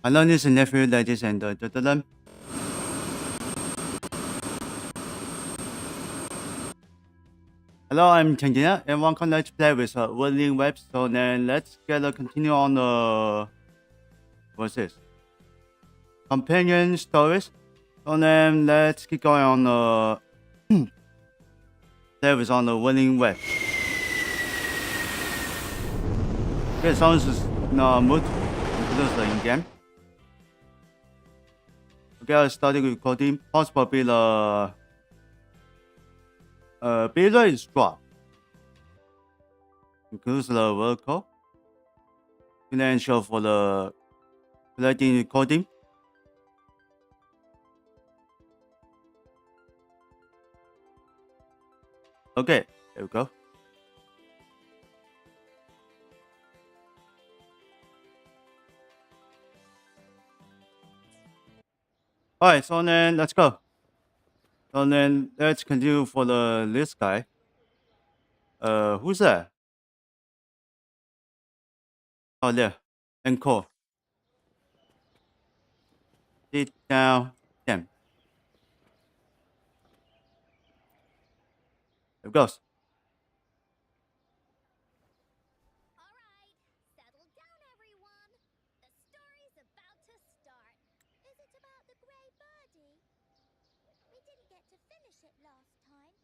Hello, niece and nephew, ladies and gentlemen. Hello, I'm Terengineer, and welcome to play with Wuthering Web. So then let's continue on the what's this? Companion stories. So then let's keep going on the play with on the Wuthering Web. Okay, sounds is no mood includes in game. Okay, I started recording. Possibly the beta is dropped. Includes the vocal. Financial for the collecting recording. Okay, there we go. Alright, so then let's go. So then let's continue for this guy. Who's that? Oh, there. Encore. Sit down. Damn. There it goes. Settle down, everyone. The story's about to start. Is it about the grey birdie? We didn't get to finish it last time.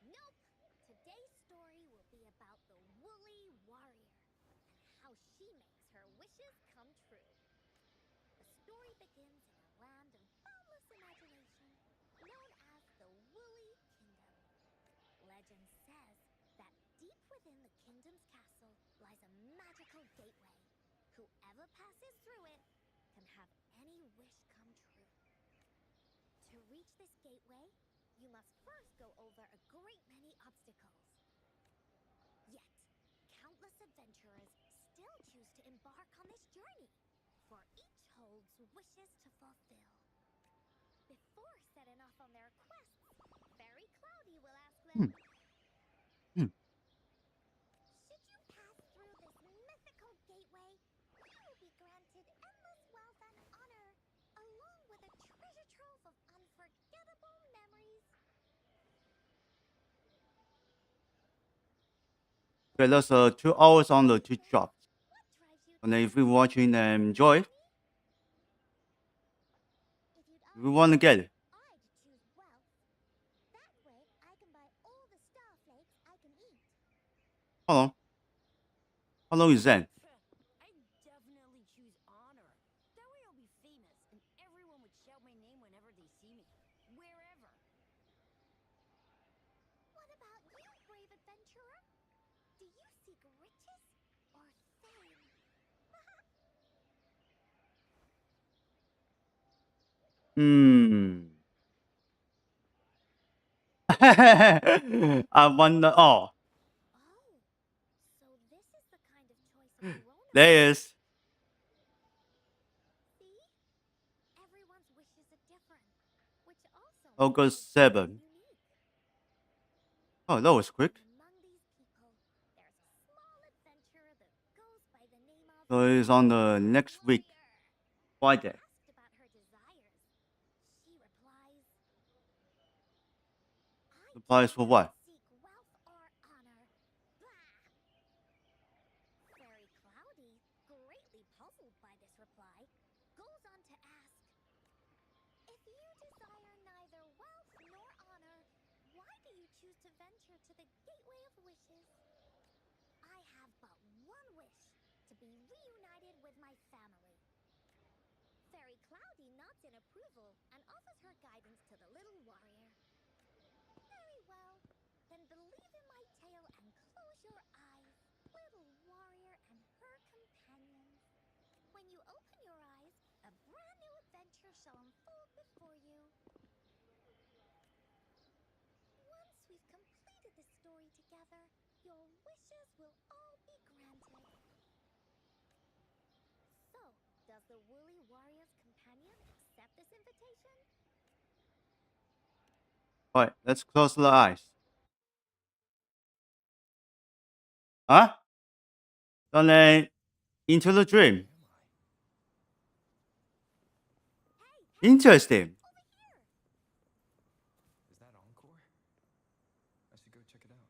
Nope. Today's story will be about the woolly warrior and how she makes her wishes come true. The story begins in a land of boundless imagination known as the Woolly Kingdom. Legend says that deep within the kingdom's castle lies a magical gateway. Whoever passes through it can have any wish come true. To reach this gateway, you must first go over a great many obstacles. Yet, countless adventurers still choose to embark on this journey, for each holds wishes to fulfill. Before setting off on their quests, Fairy Cloudy will ask them, should you pass through this mythical gateway, you will be granted endless wealth and honor, along with a treasure trove of unforgettable memories. Okay, that's 2 hours on the 2 drops. What drives you And then if you're watching and enjoy, if If you'd you want to get it. I'd choose wealth. That way, I can buy all the starflakes I can eat. Hold on. How long is that? I'd definitely choose honor. That way I'll be famous, and everyone would shout my name whenever they see me. Wherever. What about you, brave adventurer? Do you seek riches or fame? I wonder. Oh, Oh, so this is the kind of choice a grown-up there is. See? Everyone's wishes are different, which also makes August their 7. journeys unique. Oh, that was quick. Among these people, there's a small adventurer that goes by the name of So it's on the next week, Warrior. Friday. Asked about her desires, she replies, I Supplies do for not what? seek wealth or honor. Blah! Fairy Cloudy, greatly puzzled by this reply, goes on to ask, if you desire neither wealth nor honor, why do you choose to venture to the Gateway of Wishes? I have but one wish, to be reunited with my family. Fairy Cloudy nods in approval and offers her guidance to the little warrior. Very well, then believe in my tale and close your eyes, little warrior and her companions. When you open your eyes, a brand new adventure shall unfold before you. Once we've completed the story together, your wishes will all be granted. So, does the Woolly Warrior's companion accept this invitation? Alright, let's close the eyes. Huh? So then, into the dream. Interesting. Over here. Is that Encore? I should go check it out.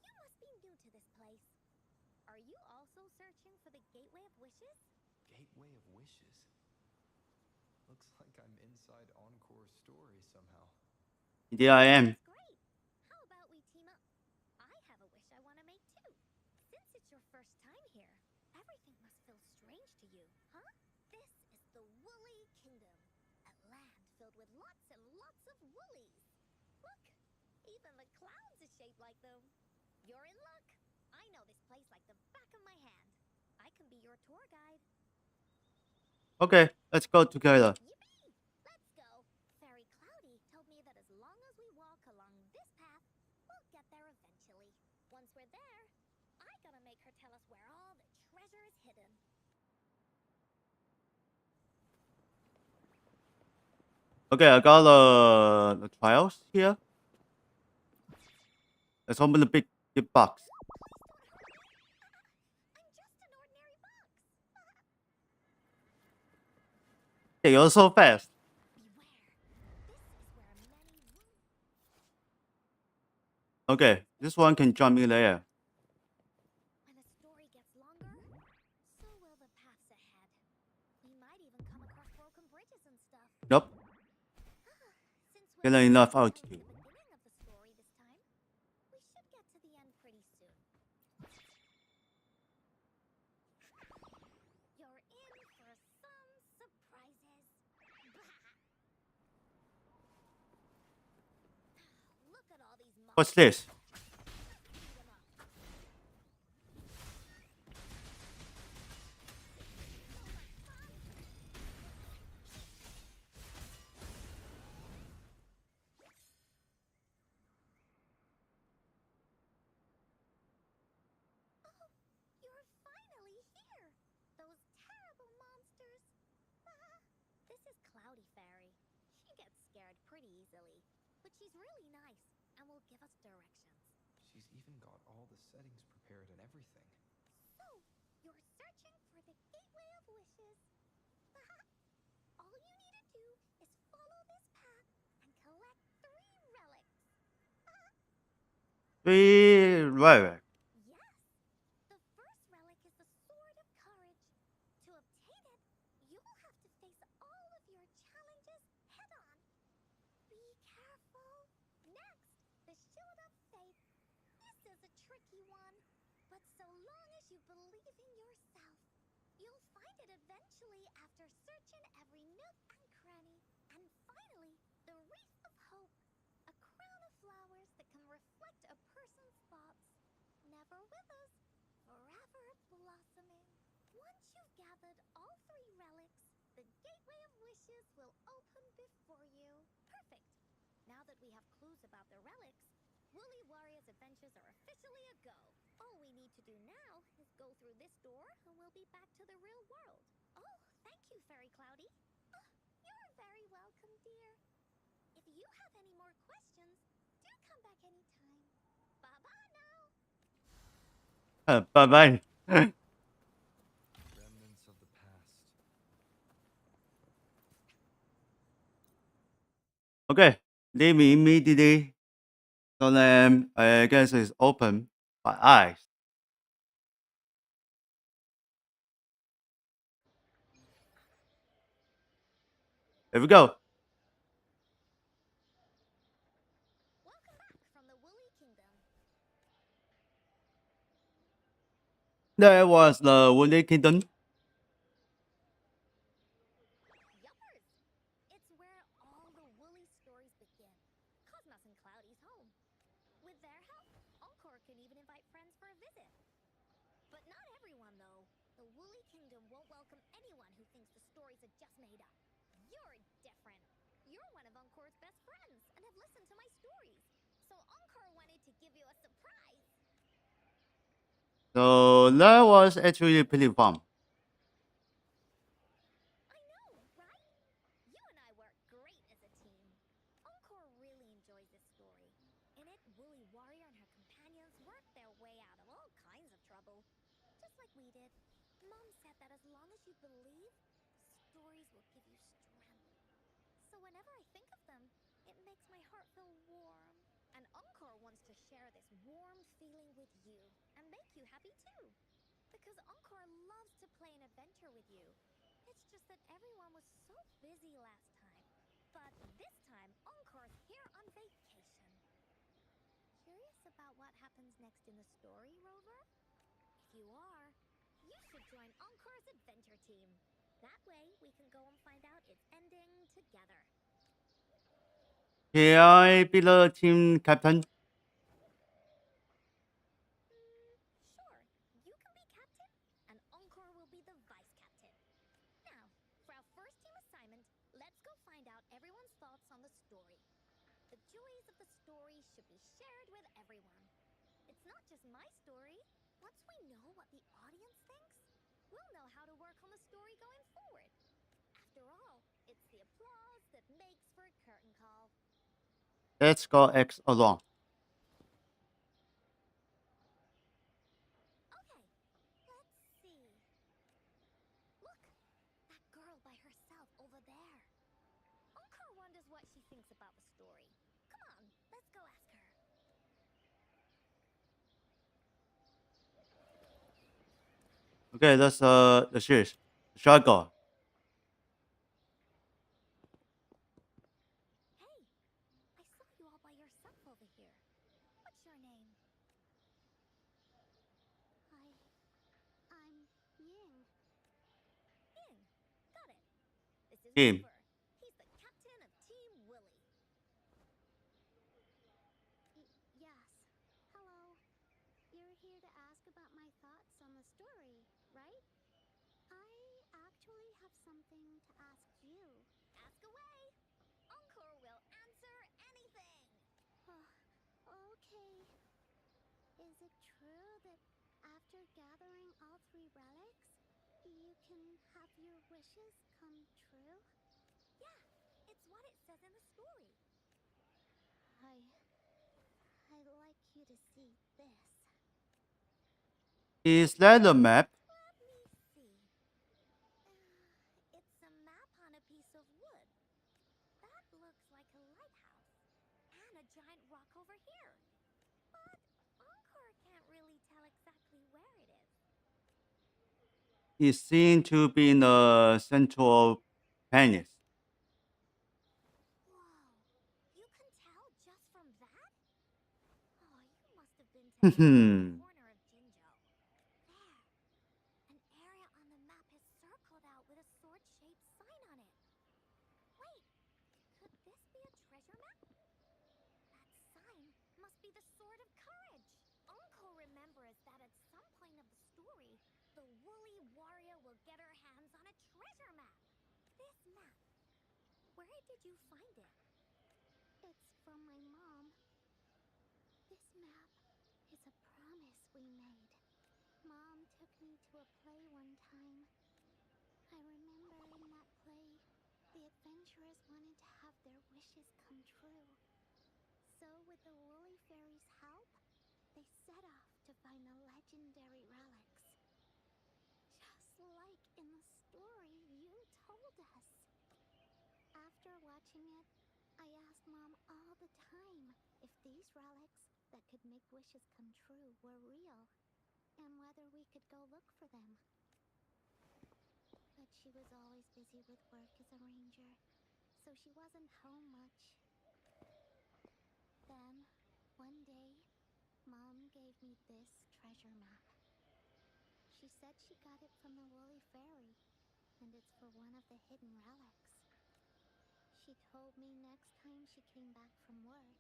You must be new to this place. Are you also searching for the Gateway of Wishes? Gateway of Wishes. Looks like I'm inside Encore's story somehow. Indeed I am. Great. How about we team up? I have a wish I want to make too. Since it's your first time here, everything must feel strange to you, huh? This is the Woolly Kingdom, a land filled with lots and lots of woolies. Look, even the clouds are shaped like them. You're in luck. I know this place like the back of my hand. I can be your tour guide. Okay, let's go together. Yippee! Let's go. Fairy Cloudy told me that as long as we walk along this path, we'll get there eventually. Once we're there, I gotta make her tell us where all the treasure is hidden. Okay, I got the trials here. Let's open the big box. I'm just an ordinary box. Hey, you're so fast. Beware. This is where many Okay, this one can jump in there. When a story gets longer, so will the paths ahead. We might even come across broken bridges and stuff. Nope. Since Get we're enough only at altitude. the beginning of the story this time, we should get to the end pretty soon. You're in for some surprises. Look at all these What's monsters. this? Beat 'em up. Oh, you're finally here! Those terrible monsters! This is Cloudy Fairy. She gets scared pretty easily, but she's really nice and will give us directions. She's even got all the settings prepared and everything. So, you're searching for the Gateway of Wishes. All you need to do is follow this path and collect 3 relics. 3 relic. Yes! The first relic is the Sword of Courage. To obtain it, you will have to face all of your challenges head on. Be careful. Next, the Shield of Faith. This is a tricky one, but so long as you believe in yourself, you'll find it eventually after searching every nook and cranny. And finally, the Wreath of Hope, a crown of flowers that can reflect a person's thoughts. Never withers, forever blossoming. Once you've gathered all 3 relics, the Gateway of Wishes will open before you. Perfect. Now that we have clues about the relics, Woolly Warrior's adventures are officially a go. All we need to do now is go through this door and we'll be back to the real world. Oh, thank you, Fairy Cloudy. Oh, you're very welcome, dear. If you have any more questions, do come back anytime. Bye-bye now. Bye-bye. Remnants of the past. Okay, leave me immediately. So then I guess it's open my eyes. Here we go. Welcome back from the Woolly Kingdom. There was the Woolly Kingdom. Yuppers! It's where all the woolly stories begin. Cosmos and Cloudy's home. With their help, Encore can even invite friends for a visit. But not everyone, though. The Woolly Kingdom won't welcome anyone who thinks the stories are just made up. You're different. You're one of Encore's best friends and have listened to my stories. So Encore wanted to give you a surprise. So that was actually pretty fun. I know, right? You and I work great as a team. Encore really enjoys this story. In it, Woolly Warrior and her companions work their way out of all kinds of trouble, just like we did. as you believe, the stories will give you strength. So whenever I think of them, it makes my heart feel warm. And Encore wants to share this warm feeling with you and make you happy too. Because Encore loves to play an adventure with you. It's just that everyone was so busy last time. But this time, Encore's here on vacation. Curious about what happens next in the story, Rover? If you are, you should join Encore's adventure team. That way, we can go and find out its ending together. Can I be the team captain? Sure, you can be captain, and Encore will be the vice captain. Now, for our first team assignment, let's go find out everyone's thoughts on the story. The joys of the story should be shared with everyone. It's not just my story. Once we know what the audience thinks, we'll know how to work on the story going forward. After all, it's the applause that makes for a curtain call. Let's go X along. Okay, let's see. Look, that girl by herself over there. Encore wonders what she thinks about the story. Come on, let's go ask her. Okay, that's the series. Shall I go? Hey, I saw you all by yourself over here. What's your name? I'm Ying. Ying, got it. This is Team. Rover. He's the captain of Team Willy. Yes. Hello. You're here to ask about my thoughts on the story, right? I actually have something to ask you. Ask away. Encore will answer anything. Okay. Is it true that after gathering all 3 relics, you can have your wishes come true? Yeah, it's what it says in the story. I'd like you to see this. Is that a map? Let me see. It's a map on a piece of wood. That looks like a lighthouse. And a giant rock over here. But Encore can't really tell exactly where it is. It seems to be in the central penis. Whoa, you can tell just from that? Oh, you must have been to every Hmm. corner of Jinzhou. There, an area on the map is circled out with a sword-shaped sign on it. Wait, could this be a treasure map? That sign must be the Sword of Courage. Encore remembers that at some point of the story, the woolly warrior will get her hands on a treasure map. This map. Where did you find it? It's from my mom. This map is a promise we made. Mom took me to a play one time. I remember in that play, the adventurers wanted to have their wishes come true. So with the Woolly Fairy's help, they set off to find the legendary relics. Just like in the story you told us. After watching it, I asked Mom all the time if these relics that could make wishes come true were real, and whether we could go look for them. But she was always busy with work as a ranger, so she wasn't home much. Then, one day, Mom gave me this treasure map. She said she got it from the Woolly Fairy, and it's for one of the hidden relics. She told me next time she came back from work,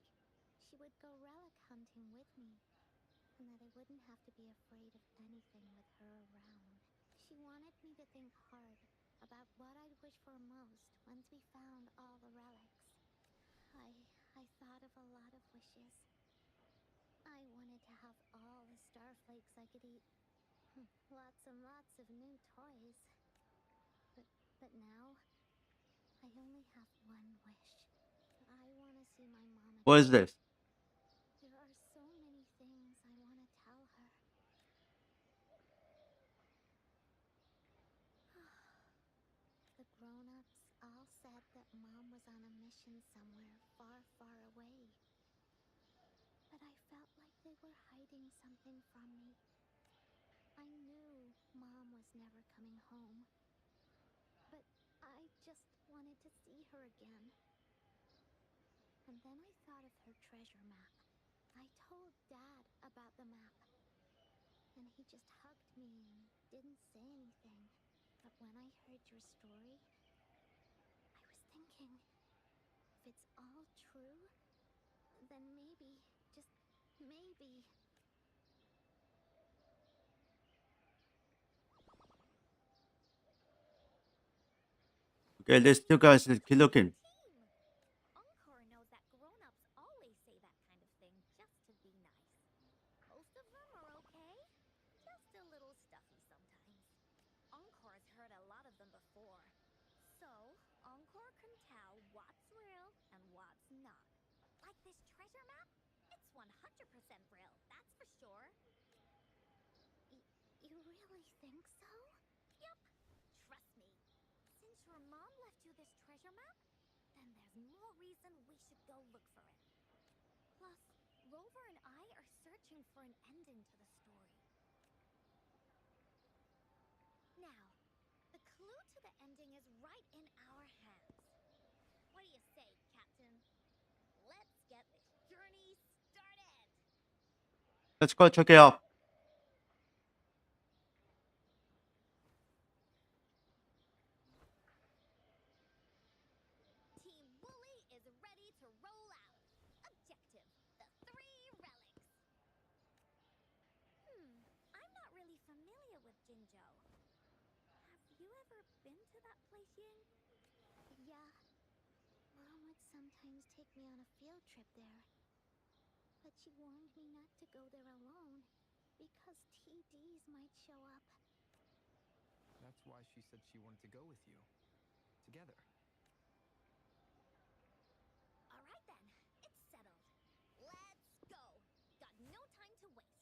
she would go relic hunting with me, and that I wouldn't have to be afraid of anything with her around. She wanted me to think hard about what I'd wish for most once we found all the relics. I thought of a lot of wishes. I wanted to have all the starflakes I could eat. Lots and lots of new toys. But now, I only have one wish. I want to see my mom again. What is this? There are so many things I want to tell her. all said that Mom was on a mission somewhere far, far away. But I felt like they were hiding something from me. I knew Mom was never coming home. But I just wanted to see her again. And then I thought of her treasure map. I told Dad about the map. And he just hugged me and didn't say anything. But when I heard your story, I was thinking, if it's all true, then maybe, just maybe. Okay, these two guys keep looking. Team! Encore knows that grown-ups always say that kind of thing just to be nice. Most of them are okay, just a little stuffy sometimes. Encore's heard a lot of them before. So, Encore can tell what's real and what's not. Like this treasure map? It's 100% real, that's for sure. You really think so? Yup, trust me. Since your mom left you this treasure map, then there's more reason we should go look for it. Plus, Rover and I are searching for an ending to the story. Now, the clue to the ending is right in our hands. What do you say, Captain? Let's get this journey started! Let's go check it out. Team Wooly is ready to roll out. Objective, the 3 relics. I'm not really familiar with Jinzhou. Have you ever been to that place, Ying? Yeah. Mom would sometimes take me on a field trip there. But she warned me not to go there alone, because TDs might show up. That's why she said she wanted to go with you. Together. Alright then, it's settled. Let's go! Got no time to waste.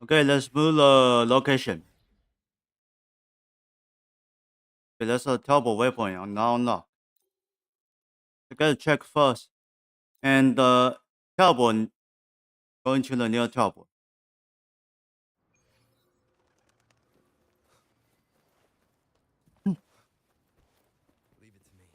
Okay, let's move the location. Okay, that's a terrible waypoint now unlocked. I gotta check first. And teleport going to the near teleport. Leave it to me.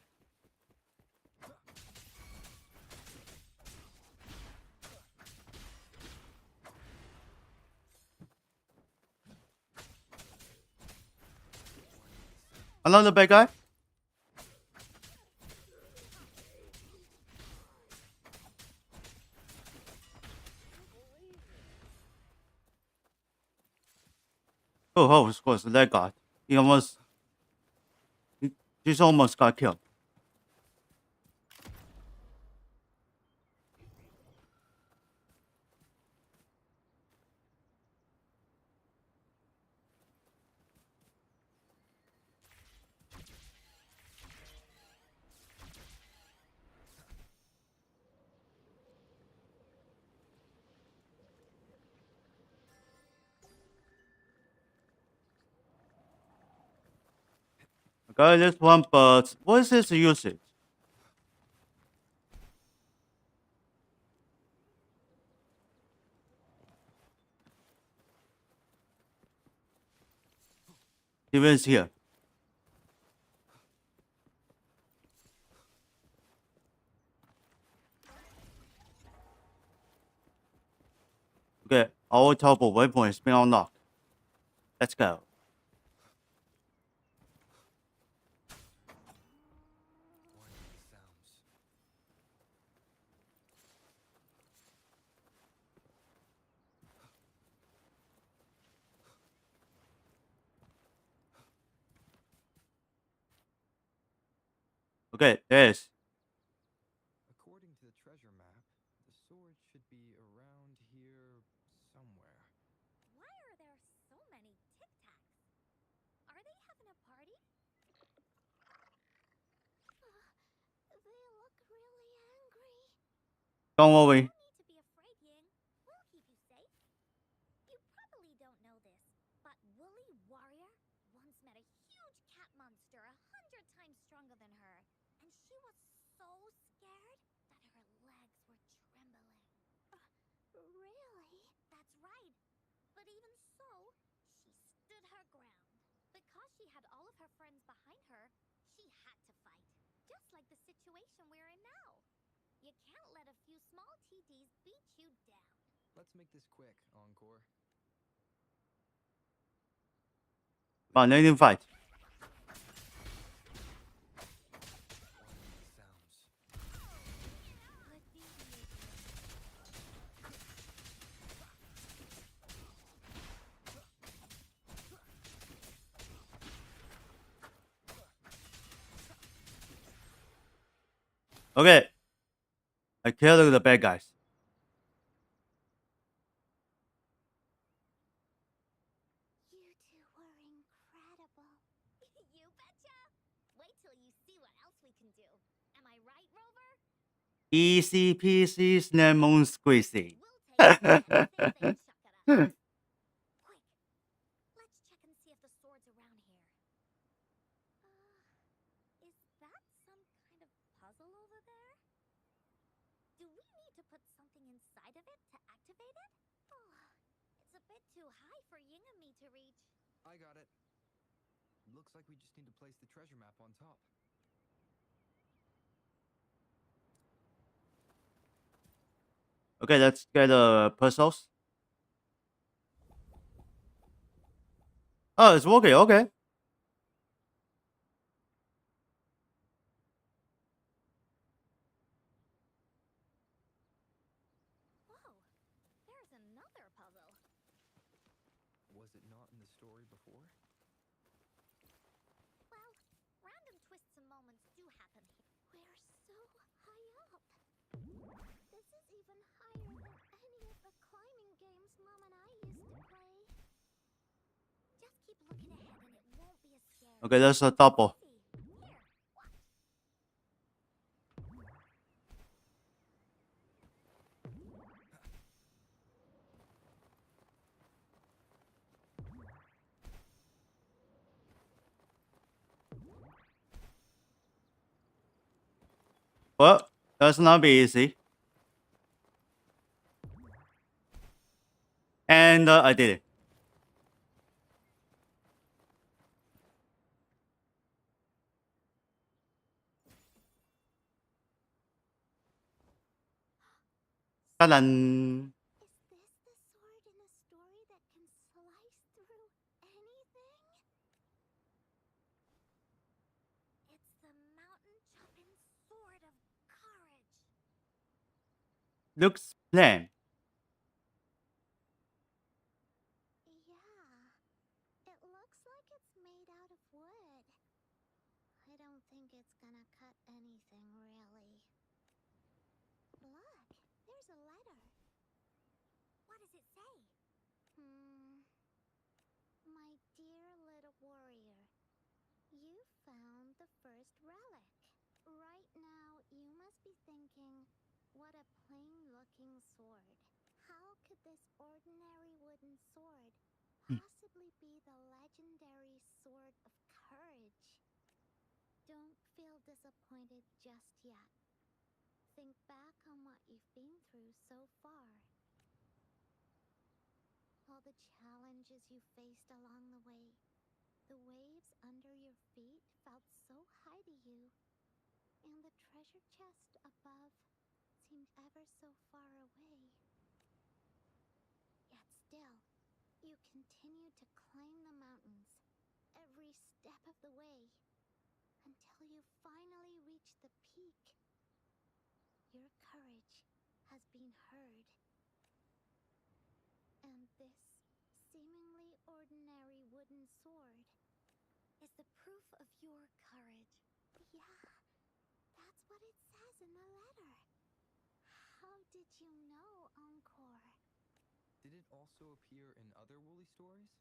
Another bad guy? Oh, of course, that guy. He just almost got killed. Okay, this one, but what is its usage? Steven's here. Okay, our teleport waypoint has been unlocked. Let's go. Why are these sounds? Okay, there's. According to the treasure map, the sword should be around here somewhere. Why are there so many Tic Tacs? Are they having a party? They look really angry. Don't worry. No need to be afraid, Ying. We'll keep you safe. You probably don't know this, but Woolly Warrior wants met a huge cat monster 100 times stronger than her, and she was so scared that her legs were trembling. Really? That's right. But even so, she stood her ground. Because she had all of her friends behind her, she had to fight. Just like the situation we're in now. You can't let a few small TDs beat you down. Let's make this quick, Encore. Come on, let him fight. Sounds. Good behavior. Okay. I killed the bad guys. You two were incredible. You betcha. Wait till you see what else we can do. Am I right, Rover? Easy peasy lemon squeezy. We'll take anything they chuck at us. Quick, let's check and see if the sword's around here. Is that some kind of puzzle over there? Do we need to put something inside of it to activate it? Oh, it's a bit too high for Ying and me to reach. I got it. Looks like we just need to place the treasure map on top. Okay, let's get puzzles. Oh, it's working. Okay. Whoa, there's another puzzle. Was it not in the story before? Well, random twists and moments do happen here. We're so high up. This is even higher than any of the climbing games Mom and I used to play. Just keep looking ahead and it won't be as scary. Okay, that's a double. Here, watch. Well, that's not be easy. And I did it. Ta-da! Is this the sword in a story that can slice through anything? It's the mountain-chopping sword of courage. Looks plain. Yeah, it looks like it's made out of wood. I don't think it's gonna cut anything, really. Look, there's a letter. What does it say? My dear little warrior, you found the first relic. Right now, you must be thinking, what a plain-looking sword. How could this ordinary wooden sword possibly be the legendary sword of courage? Don't feel disappointed just yet. Think back on what you've been through so far. All the challenges you faced along the way. The waves under your feet felt so high to you, and the treasure chest above seemed ever so far away. Yet still, you continued to climb the mountains, every step of the way, until you finally reached the peak. Your courage has been heard. And this seemingly ordinary wooden sword is the proof of your courage. Yeah, that's what it says in the letter. How did you know, Encore? Did it also appear in other Woolly stories?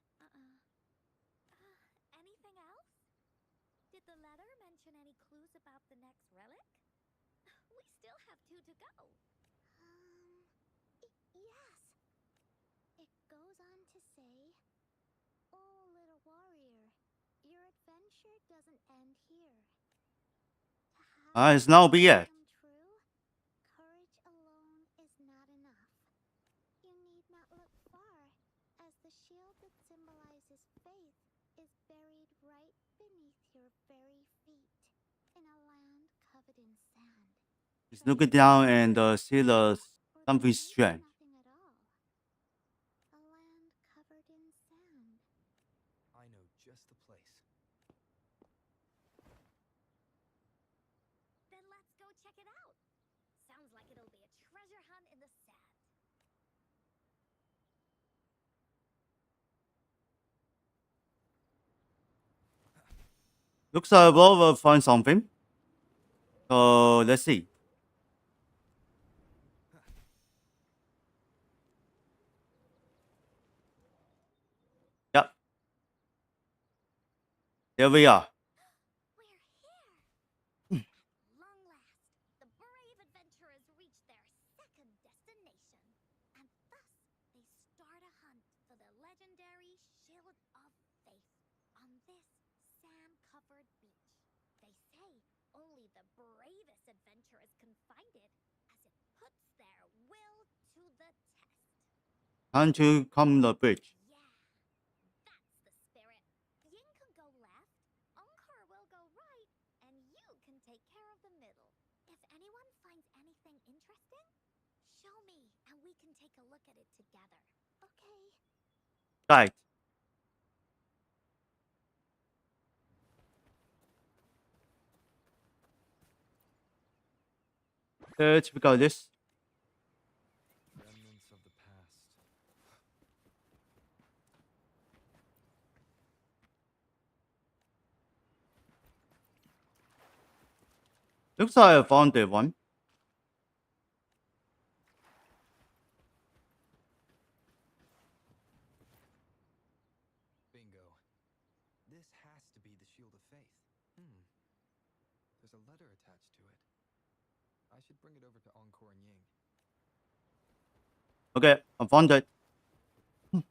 Anything else? Did the letter mention any clues about the next relic? We still have 2 to go. Yes. It goes on to say, "Oh, little warrior, your adventure doesn't end here. To have It's now be it. come true, courage alone is not enough. You need not look far, as the shield that symbolizes faith is buried right beneath your very feet, in a land covered in sand. Just look it down and see the something strange. Nothing at all. A land covered in sand. I know just the place. Then let's go check it out. Sounds like it'll be a treasure hunt in the sand. Looks like we'll find something. So let's see. Yep. Here we are. We're here! At long last, the brave adventurers reach their second destination. And thus, they start a hunt for the legendary Shield of Faith on this sand-covered beach. They say only the bravest adventurers can find it, as it puts their will to the test. Time to come the bridge. Yeah, that's the spirit. Ying can go left, Encore will go right, and you can take care of the middle. If anyone finds anything interesting, show me, and we can take a look at it together. Okay. Right. We got this. Remnants of the past. Looks like I found the one. Bingo. This has to be the Shield of Faith. There's a letter attached to it. I should bring it over to Encore and Ying. Okay, I found it. Well,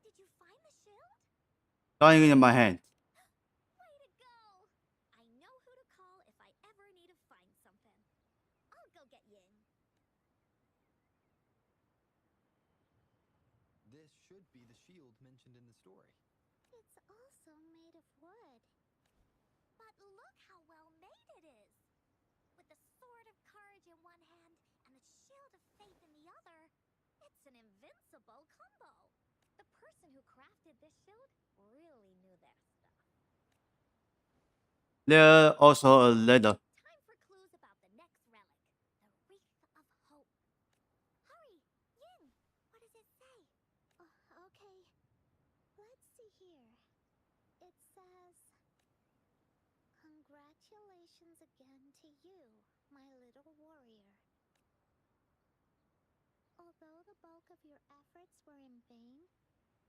did you find the shield? Lying in my hand. Way to go! I know who to call if I ever need to find something. I'll go get Ying. This should be the shield mentioned in the story. It's also made of wood. But look how well made it is! With the sword of courage in one hand and the shield of faith in the other, it's an invincible combo. The person who crafted this shield really knew their stuff. There's also a letter. Time for clues about the next relic, the Wreath of Hope. Hurry, Ying! What does it say? Okay. Let's see here. It says, "Congratulations again to you, my little warrior. Although the bulk of your efforts were in vain,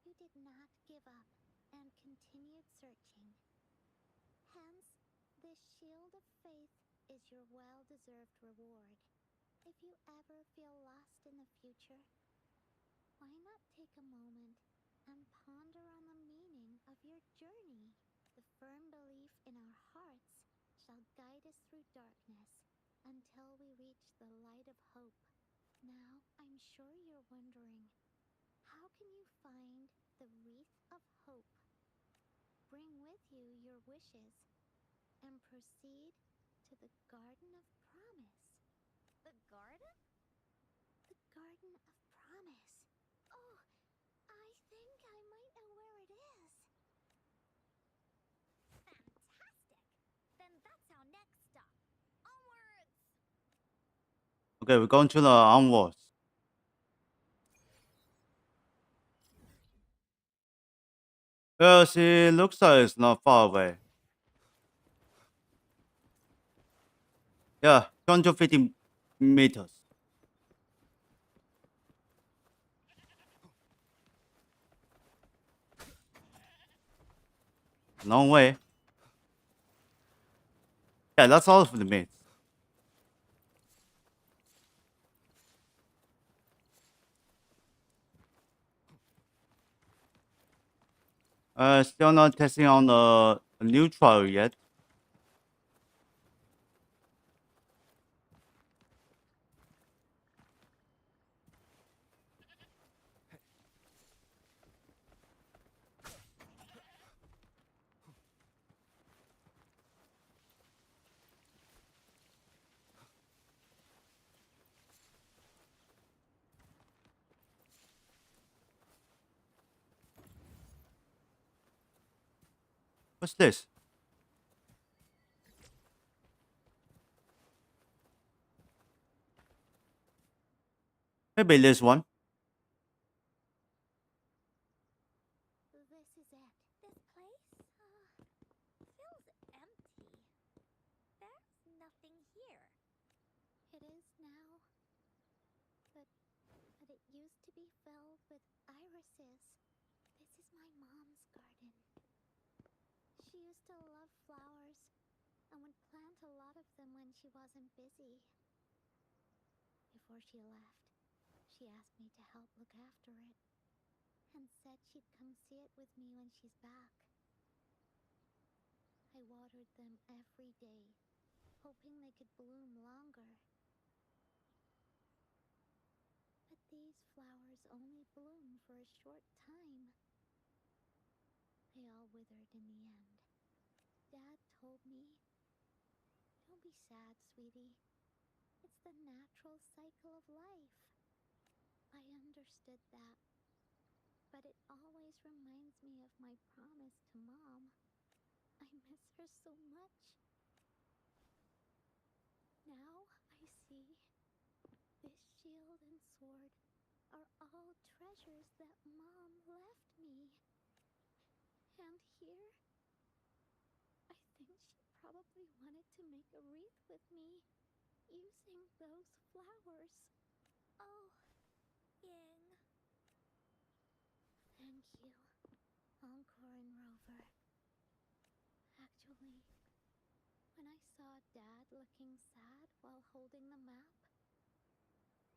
you did not give up and continued searching. Hence, this Shield of Faith is your well-deserved reward. If you ever feel lost in the future, why not take a moment and ponder on the meaning of your journey? The firm belief in our hearts shall guide us through darkness until we reach the light of hope." Now, I'm sure you're wondering, how can you find the Wreath of Hope? Bring with you your wishes and proceed to the Garden of Promise. The garden? The Garden of Promise. Oh, I think I might know where it is. Fantastic! Then that's our next stop. Onwards! Okay, we're going to the onwards. Well, see, looks like it's not far away. Yeah, 250 meters. Long way. Yeah, that's all for the mates. Still not testing on the neutral yet. What's this? Maybe this one. This is it. This place, feels empty. There's nothing here. It is now. But it used to be filled with irises. This is my mom's garden. She used to love flowers and would plant a lot of them when she wasn't busy. Before she left, she asked me to help look after it and said she'd come see it with me when she's back. I watered them every day, hoping they could bloom longer. But these flowers only bloom for a short time. They all withered in the end. Dad told me, "Don't be sad, sweetie. It's the natural cycle of life." I understood that, but it always reminds me of my promise to Mom. I miss her so much. Now I see this shield and sword are all treasures that Mom left me. And here, I think she probably wanted to make a wreath with me using those flowers. Oh, Ying. Thank you, Encore and Rover. Actually, when I saw Dad looking sad while holding the map,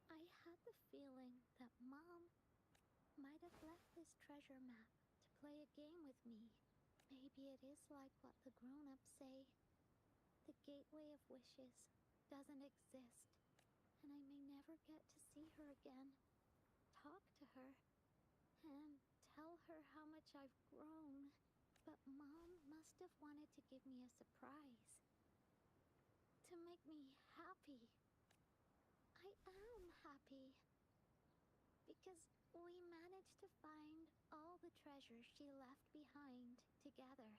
I had the feeling that Mom might have left this treasure map to play a game with me. Maybe it is like what the grown-ups say. The Gateway of Wishes doesn't exist, and I may never get to see her again, talk to her, and tell her how much I've grown. But Mom must have wanted to give me a surprise. To make me happy. I am happy. Because we managed to find all the treasures she left behind together.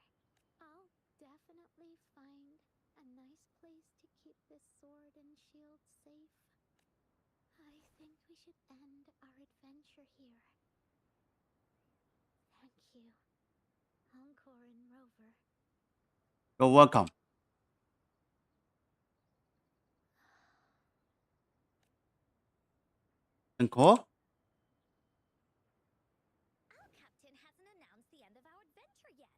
I'll definitely find a nice place to keep this sword and shield safe. I think we should end our adventure here. Thank you, Encore and Rover. You're welcome. Encore? Our captain hasn't announced the end of our adventure yet.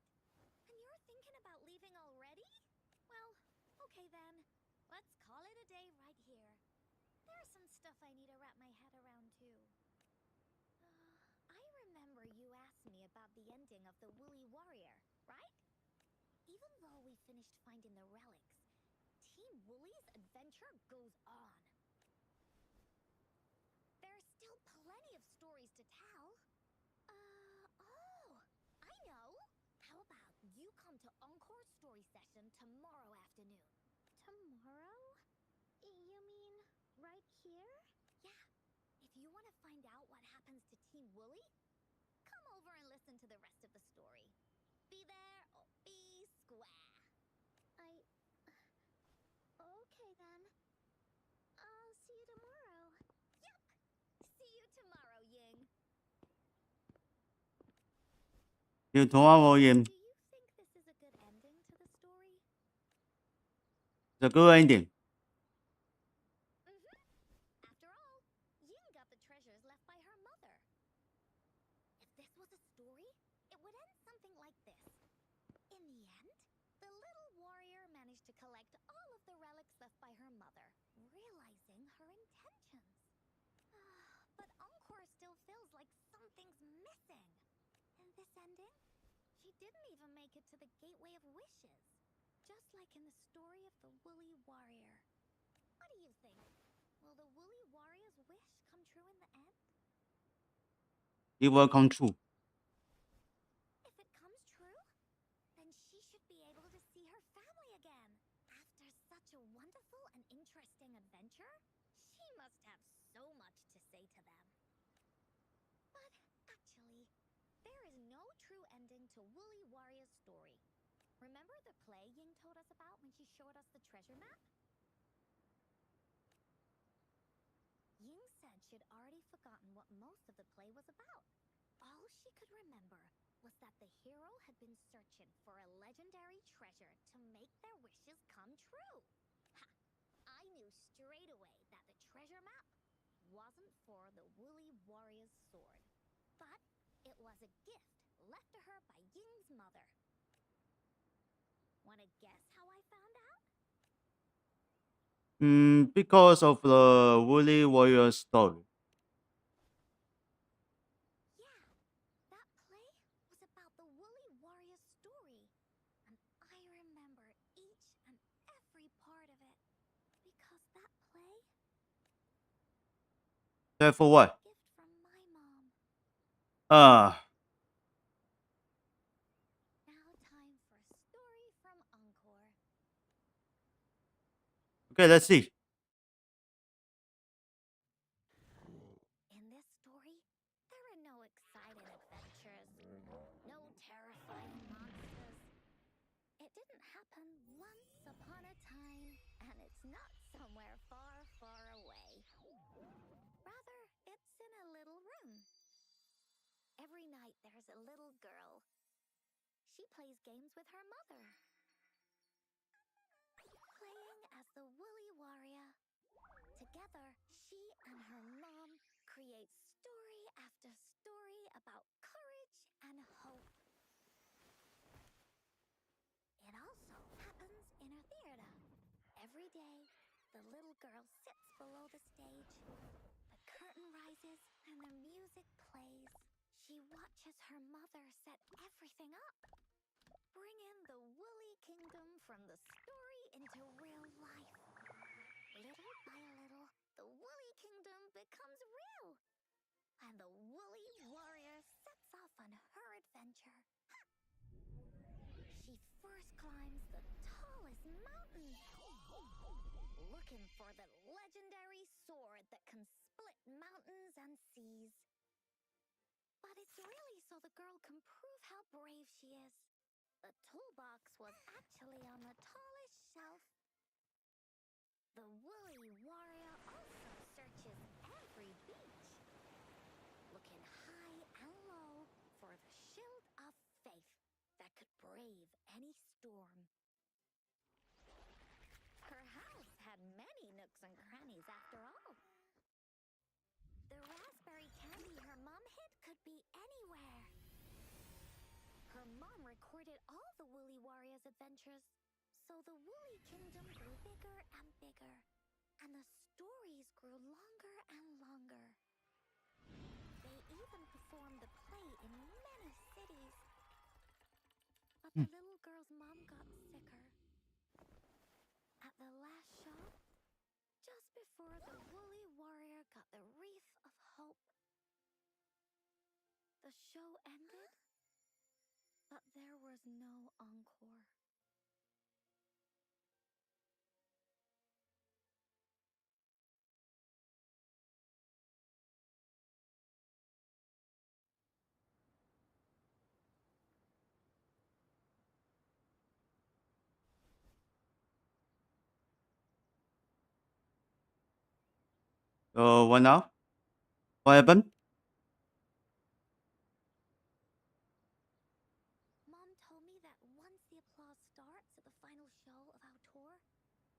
And you're thinking about leaving already? Well, okay then. Let's call it a day right here. There's some stuff I need to wrap my head around too. I remember you asked me about the ending of the Woolly Warrior, right? Even though we finished finding the relics, Team Woolly's adventure goes on. There's still plenty of stories to tell. I know! How about you come to Encore's story session tomorrow afternoon? Tomorrow? You mean right here? Yeah. If you want to find out what happens to Team Woolly, come over and listen to the rest of the story. Be there or be square. Okay then. I'll see you tomorrow. Yup! See you tomorrow, Ying. You tomorrow in. Do you think this is a good ending to the story? The good ending. After all, Ying got the treasures left by her mother. If this was a story, it would end something like this. In the end, the little warrior managed to collect all of the relics left by her mother, realizing her intentions. But Encore still feels like something's missing. In this ending, She didn't even make it to the Gateway of Wishes. Just like in the story of the Woolly Warrior. What do you think? Will the Woolly Warrior's wish come true in the end? It will come true. If it comes true, then she should be able to see her family again. After such a wonderful and interesting adventure, she must have so much to say to them. But actually, there is no true ending to Woolly Warrior's story. Remember the play Ying told us about when she showed us the treasure map? Ying said she'd already forgotten what most of the play was about. All she could remember was that the hero had been searching for a legendary treasure to make their wishes come true. Ha! I knew straight away that the treasure map wasn't for the Woolly Warrior's sword, but it was a gift left to her by Ying's mother. Wanna guess how I found out? Because of the Woolly Warrior story. Yeah, that play was about the Woolly Warrior's story, and I remember each and every part of it because that play Therefore what? gift from my mom. Now time for story from Encore. Okay, let's see. In this story, there are no exciting adventures, no terrifying monsters. It didn't happen once upon a time, and it's not somewhere far, far away. Rather, it's in a little room. Every night there's a little girl. She plays games with her mother. Playing as the Woolly Warrior. Together, she and her mom create story after story about courage and hope. It also happens in her theater. Every day, the little girl sits below the stage. The curtain rises and the music plays. She watches her mother set everything up. Bring in the Woolly Kingdom from the story into real life. Little by little, the Woolly Kingdom becomes real. And the Woolly Warrior sets off on her adventure. She first climbs the tallest mountain, looking for the legendary sword that can split mountains and seas. But it's really so the girl can prove how brave she is. The toolbox was actually on the tallest shelf. The Woolly Warrior also searches every beach, looking high and low for the shield of faith that could brave any storm. Her house had many nooks and crannies after all. The raspberry candy her mom hid could be anywhere. Her mom recorded all the Woolly Warrior's adventures, so the Woolly Kingdom grew bigger and bigger, and the stories grew longer and longer. They even performed the play in many cities. But the little girl's mom got sicker. At the last show, just before the Woolly Warrior got the wreath of hope, the show ended, but there was no encore. So what now? What happened? Mom told me that once the applause starts at the final show of our tour,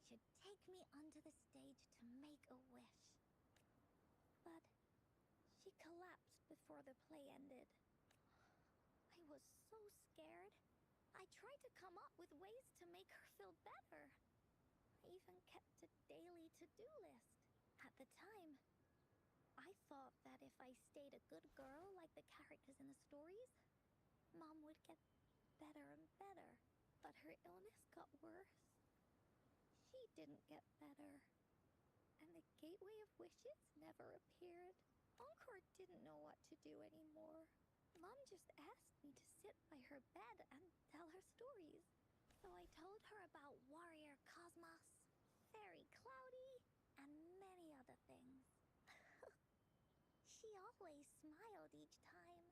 she'd take me onto the stage to make a wish. But she collapsed before the play ended. I was so scared. I tried to come up with ways to make her feel better. I even kept a daily to-do list. At the time, I thought that if I stayed a good girl like the characters in the stories, Mom would get better and better, but her illness got worse. She didn't get better, and the Gateway of Wishes never appeared. Encore didn't know what to do anymore. Mom just asked me to sit by her bed and tell her stories. So I told her about Warrior Cosmos, Fairy Cloudy, and many other things. She always smiled each time.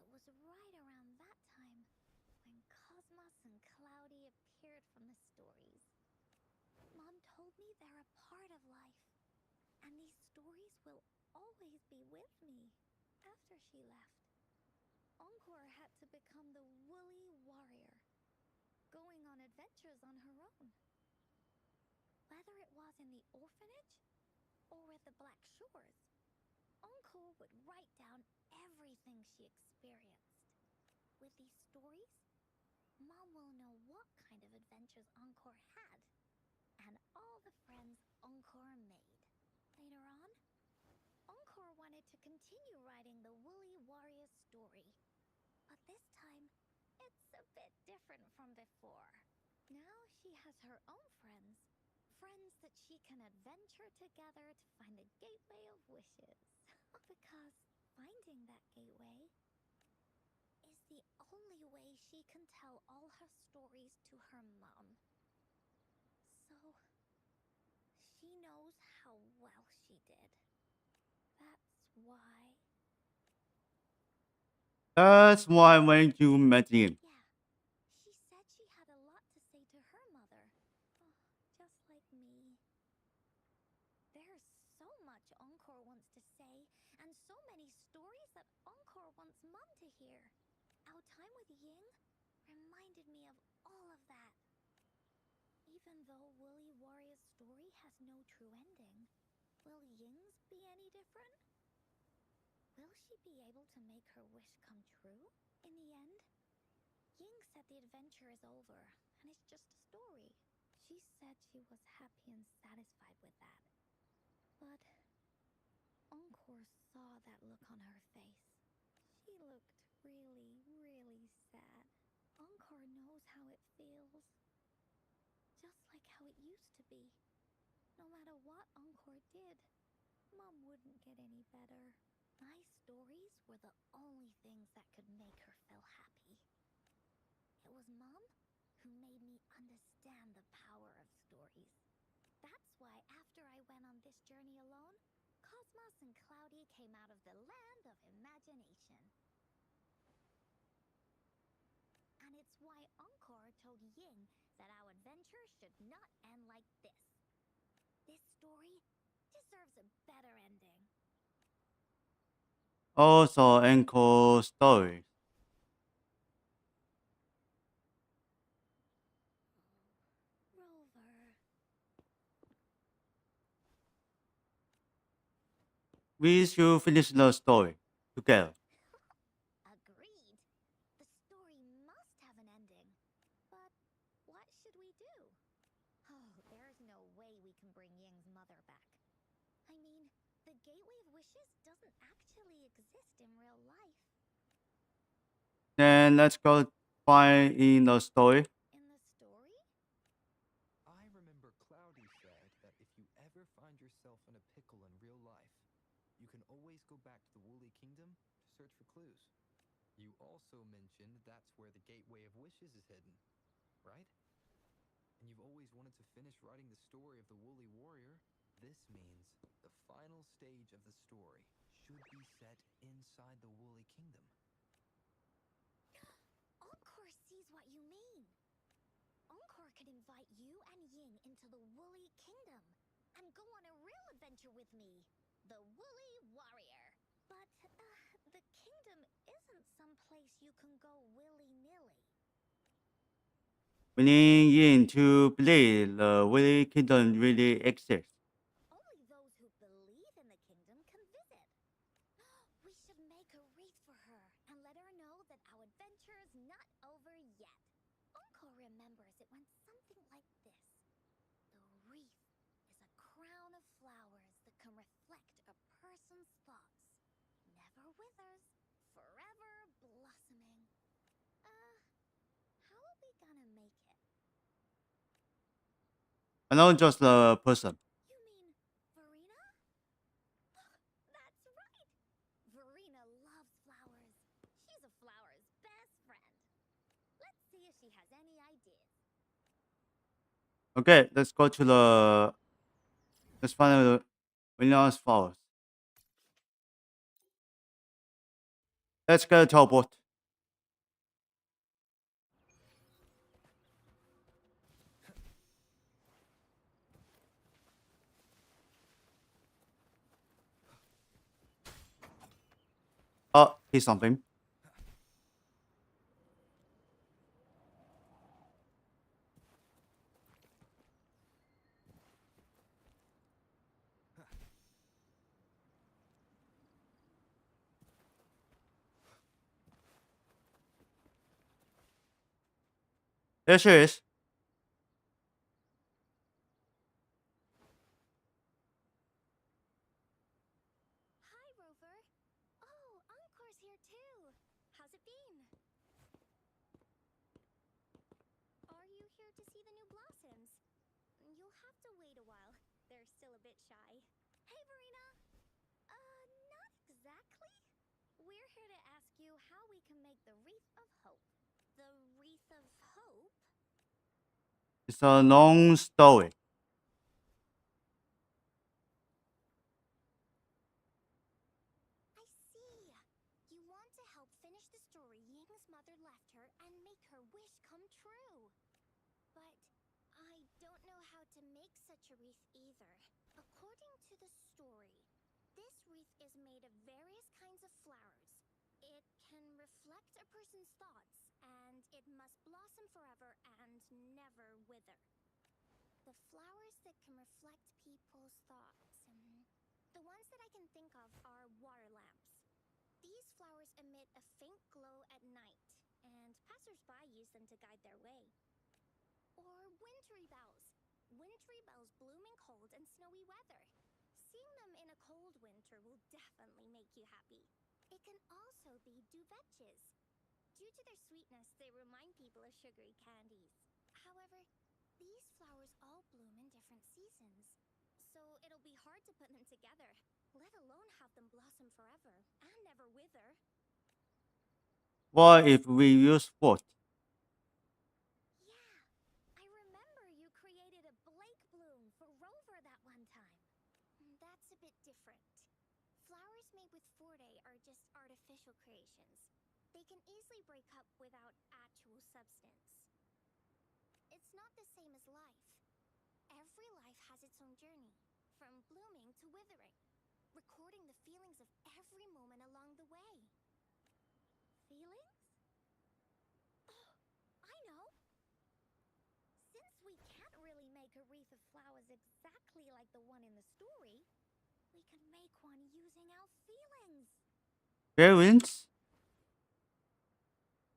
It was right around that time when Cosmos and Cloudy appeared from the stories. Mom told me they're a part of life, and these stories will always be with me. After she left, Encore had to become the Woolly Warrior, going on adventures on her own. Whether it was in the orphanage or with the Black Shores, Encore would write down everything she experienced. With these stories, Mom will know what kind of adventures Encore had and all the friends Encore made. Later on, Encore wanted to continue writing the Woolly Warrior story, but this time, it's a bit different from before. Now she has her own friends, friends that she can adventure together to find the Gateway of Wishes. Because finding that gateway is the only way she can tell all her stories to her mom. So she knows how well she did. That's why. That's why when you met him. Yeah, she said she had a lot to say to her mother. Oh, just like me. There's so much Encore wants to say, and so many stories that Encore wants Mom to hear. Our time with Ying reminded me of all of that. Even though Woolly Warrior's story has no true ending, will Ying's be any different? Will she be able to make her wish come true? In the end, Ying said the adventure is over, and it's just a story. She said she was happy and satisfied with that. But Encore saw that look on her face. She looked really, really sad. Encore knows how it feels. Just like how it used to be. No matter what Encore did, Mom wouldn't get any better. My stories were the only things that could make her feel happy. It was Mom who made me understand the power of stories. That's why after I went on this journey alone, Cosmos and Cloudy came out of the land of imagination. And it's why Encore told Ying that our adventure should not end like this. This story deserves a better ending. Also, Encore stories. Rover. We should finish the story together. Agreed. The story must have an ending. But what should we do? Oh, there's no way we can bring Ying's mother back. I mean, the Gateway of Wishes doesn't actually exist in real life. Then let's go find in the story. In the story? I remember Cloudy said that if you ever find yourself in a pickle in real life, you can always go back to the Woolly Kingdom to search for clues. You also mentioned that's where the Gateway of Wishes is hidden, right? And you've always wanted to finish writing the story of the Woolly Warrior. This means the final stage of the story should be set inside the Woolly Kingdom. Encore sees what you mean. Encore could invite you and Ying into the Woolly Kingdom and go on a real adventure with me, the Woolly Warrior. But, the kingdom isn't some place you can go willy-nilly. We need Yin to believe the Willy Kingdom really exists. Only those who believe in the kingdom can visit. We should make a wreath for her and let her know that our adventure is not over yet. Encore remembers it went something like this. The wreath is a crown of flowers that can reflect a person's thoughts. Never withers, forever blossoming. I know just a person. You mean Verena? That's right! Verena loves flowers. She's a flower's best friend. Let's see if she has any ideas. Okay, let's go to the. Let's find the Williams flowers. Let's get a teleport. Oh, here's something. There she is. Hi, Rover. Oh, Encore's here too. How's it been? Are you here to see the new blossoms? You'll have to wait a while. They're still a bit shy. Hey, Verena! Not exactly. We're here to ask you how we can make the Wreath of Hope. The Wreath of Hope? It's a long story. I see. You want to help finish the story Ying's mother left her and make her wish come true. But I don't know how to make such a wreath either. According to the story, this wreath is made of various kinds of flowers. It can reflect a person's thoughts, and it must blossom forever and never wither. The flowers that can reflect people's thoughts. The ones that I can think of are water lamps. These flowers emit a faint glow at night, and passers-by use them to guide their way. Or wintry bells. Wintry bells bloom in cold and snowy weather. Seeing them in a cold winter will definitely make you happy. It can also be duvetches. Due to their sweetness, they remind people of sugary candies. However, these flowers all bloom in different seasons, so it'll be hard to put them together, let alone have them blossom forever and never wither. What if we use foot? Yeah, I remember you created a Blake bloom for Rover that one time. That's a bit different. Flowers made with Forte are just artificial creations. They can easily break up without actual substance. It's not the same as life. Every life has its own journey, from blooming to withering, recording the feelings of every moment along the way. Feelings? Oh, I know! Since we can't really make a wreath of flowers exactly like the one in the story, we can make one using our feelings. Parents?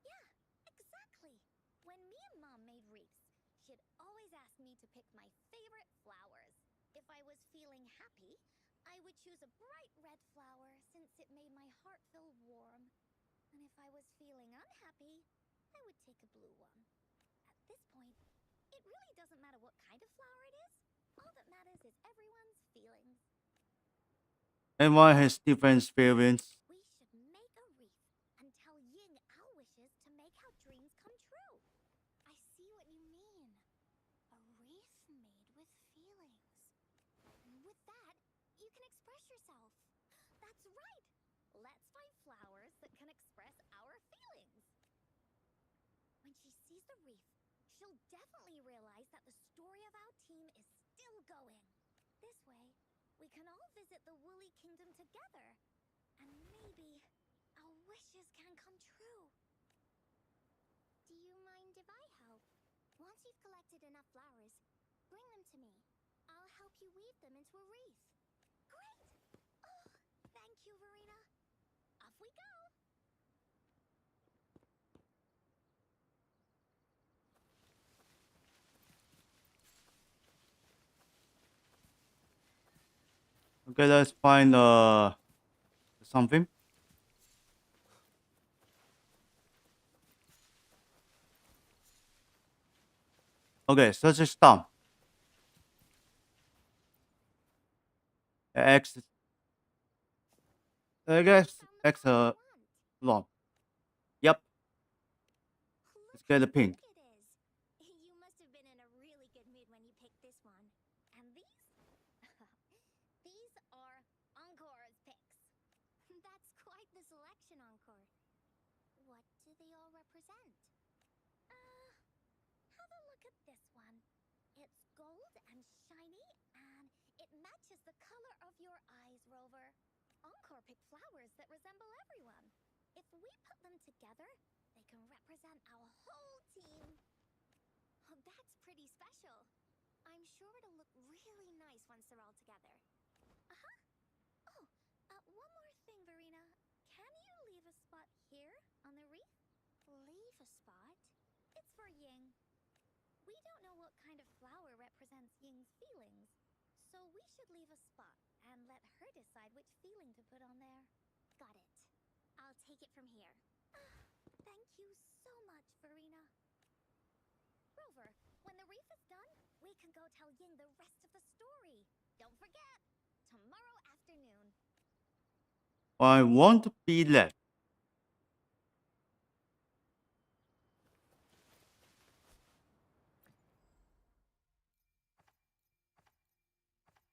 Yeah, exactly. When me and Mom made wreaths, she'd always ask me to pick my favorite flowers. If I was feeling happy, I would choose a bright red flower since it made my heart feel warm. And if I was feeling unhappy, I would take a blue one. At this point, it really doesn't matter what kind of flower it is. All that matters is everyone's feelings. Everyone has different feelings. We should make a wreath and tell Ying our wishes to make our dreams come true. I see what you mean. A wreath made with feelings. And with that, you can express yourself. That's right! Let's find flowers that can express our feelings. When she sees the wreath, she'll definitely realize that the story of our team is still going. This way, we can all visit the Woolly Kingdom together. And maybe our wishes can come true. Do you mind if I help? Once you've collected enough flowers, bring them to me. I'll help you weave them into a wreath. Great! Oh, thank you, Verena. Off we go! Okay, let's find something. Okay, search is done. X, I guess X Sound like what you want. long. Yep, let's get the pink. It is. You must have been in a really good mood when you picked this one. And these? These are Encore's picks. That's quite the selection, Encore. What do they all represent? Have a look at this one. It's gold and shiny, and it matches the color of your eyes, Rover. Encore picked flowers that resemble everyone. If we put them together, they can represent our whole team. Oh, that's pretty special. I'm sure it'll look really nice once they're all together. Uh-huh. Oh, one more thing, Verena. Can you leave a spot here on the reef? Leave a spot? It's for Ying. We don't know what kind of flower represents Ying's feelings, so we should leave a spot and let her decide which feeling to put on there. Got it. I'll take it from here. Thank you so much, Verena. Rover, when the reef is done, we can go tell Ying the rest of the story. Don't forget, tomorrow afternoon. I won't be left.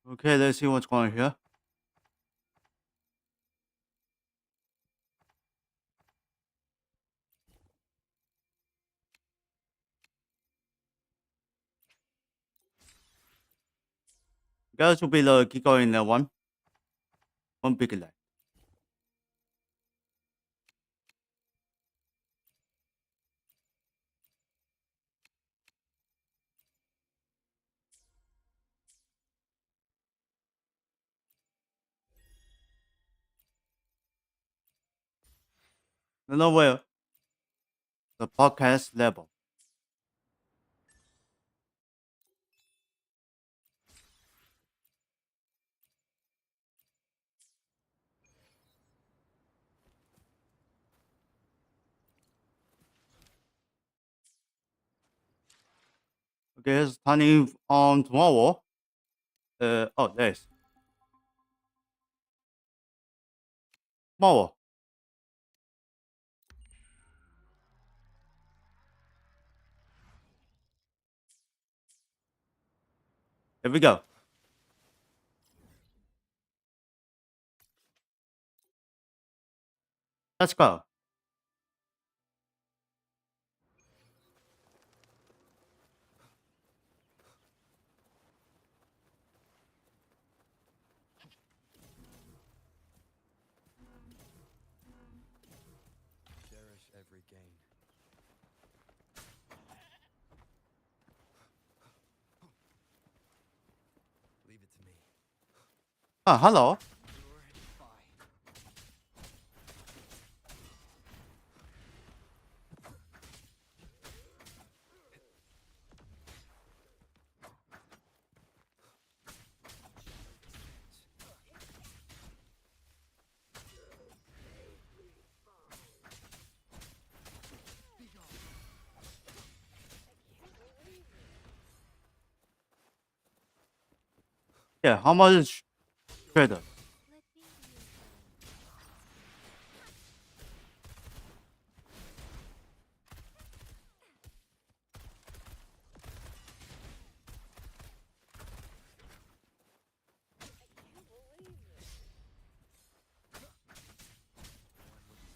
Okay, let's see what's going on here. Guys will be the Kiko in the one big light. No way. The podcast level. Okay, it's turning on tomorrow. Oh, there's tomorrow. Here we go. Let's go. Cherish every gain. Leave it to me. Ah, hello. Endure and defy. Yeah, how much is trader? Let me use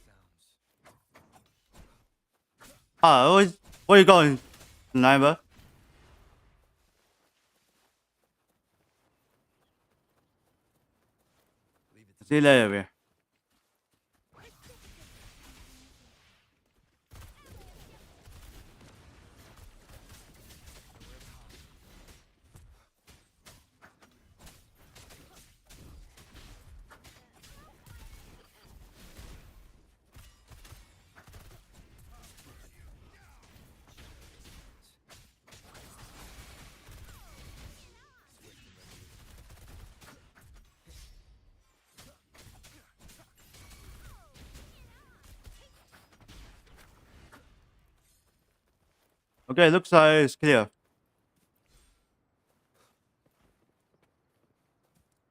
Sounds. Ah, where you going, sniper? Leave it to See you later, man. Okay, looks like it's clear.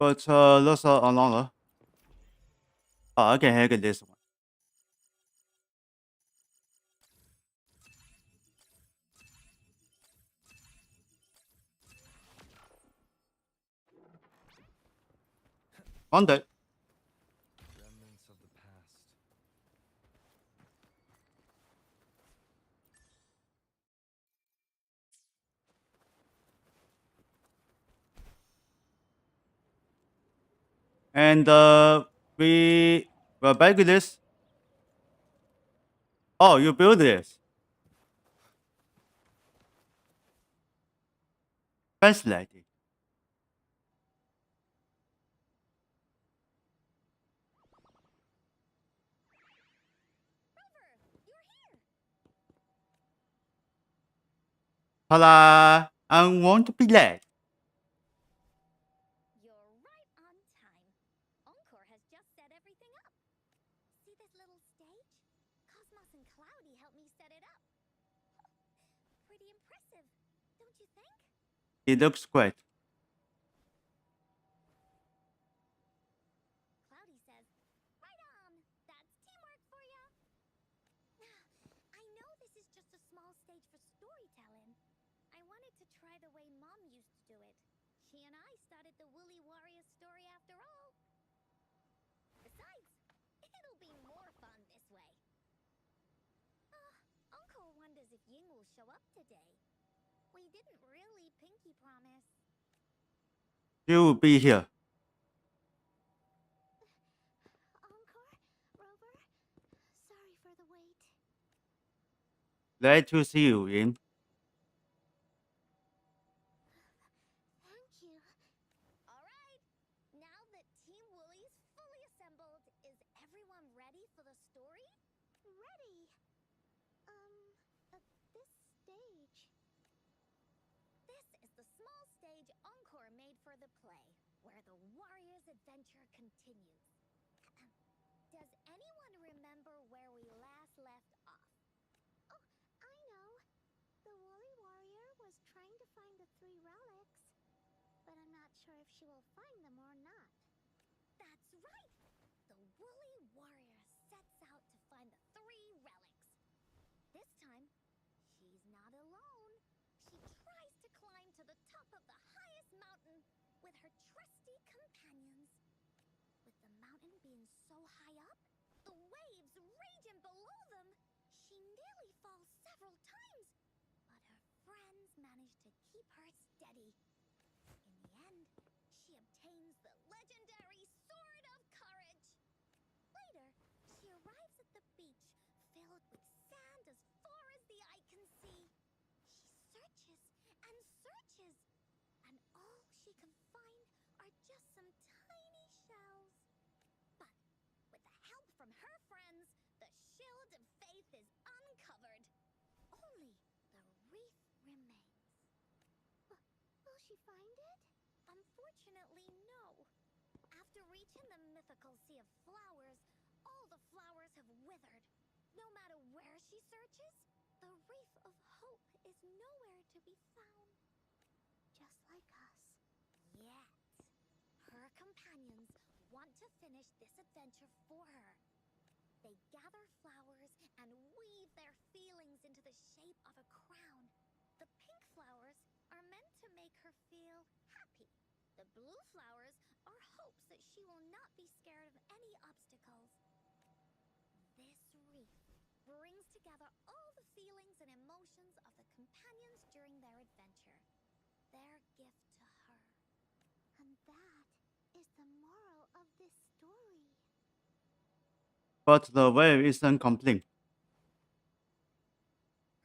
but those are longer. Oh, I can hack this one. On that. Remnants of the past. And we're back with this. Oh, you build this. Fascinating. Rover, you're here. Ta-da! I want to be late. You're right on time. Encore has just set everything up. See this little stage? Cosmos and Cloudy helped me set it up. Pretty impressive, don't you think? It looks great. Cloudy says, right on. That's teamwork for ya. I know this is just a small stage for storytelling. I wanted to try the way Mom used to do it. She and I started the Woolly Warrior story after all. Besides, it'll be more fun this way. Uncle wonders if Ying will show up today. We didn't really pinky promise. You will be here. Encore? Rover? Sorry for the wait. Glad to see you, Yin. Thank you. All right. Now that Team Woolly's fully assembled, is everyone ready for the story? Ready. This stage. This is the small stage Encore made for the play, where the warrior's adventure continues. Does anyone remember where we last left off? Oh, I know. The Woolly Warrior was trying to find the 3 relics, but I'm not sure if she will find them or not. That's right! The Woolly Warrior sets out to find the 3 relics. This time, she's not alone. She tries to climb to the top of the highest mountain with her trusty companions. With the mountain being so high up, the waves raging below them, she nearly falls several times. But her friends manage to keep her steady. In the end, she obtains the legendary Sword of Courage. Later, she arrives at the beach filled with sand as far as the eye can see. She searches and searches, and all she can find are just some tiny shells. But with the help from her friends, the Shield of Faith is uncovered. Only the wreath remains. Will she find it? Unfortunately, no. After reaching the mythical Sea of Flowers, all the flowers have withered. No matter where she searches, the Wreath of Hope is nowhere to be found. Just like us. Yet, her companions want to finish this adventure for her. They gather flowers and weave their feelings into the shape of a crown. The pink flowers are meant to make her feel happy. The blue flowers are hopes that she will not be scared of any obstacles. This wreath brings together all the feelings and emotions of the companions during their adventure. Their gift to her. And that is the moral of this story. But the wave isn't complete.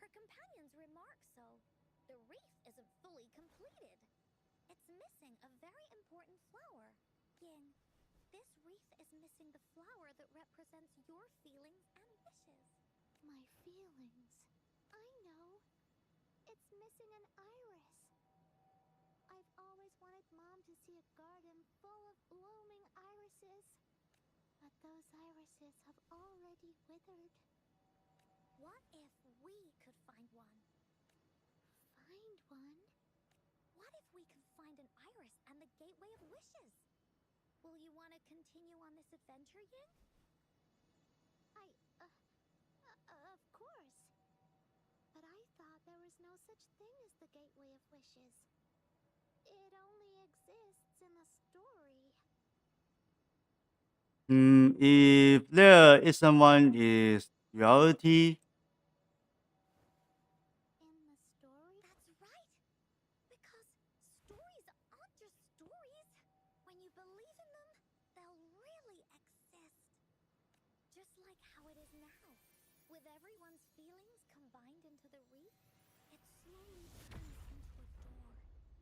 Her companions remark so. The wreath isn't fully completed. It's missing a very important flower. Ying, this wreath is missing the flower that represents your feelings and wishes. My feelings? I know. It's missing an iris. I've always wanted Mom to see a garden full of blooming irises. But those irises have already withered. What if we could find one? Find one? What if we could find an iris and the Gateway of Wishes? Will you want to continue on this adventure, Yin? Of course. But I thought there was no such thing as the Gateway of Wishes. It only exists in the story. If there isn't one, is reality? In the story? That's right. Because stories aren't just stories. When you believe in them, they'll really exist. Just like how it is now. With everyone's feelings combined into the reef, it slowly turns into a door.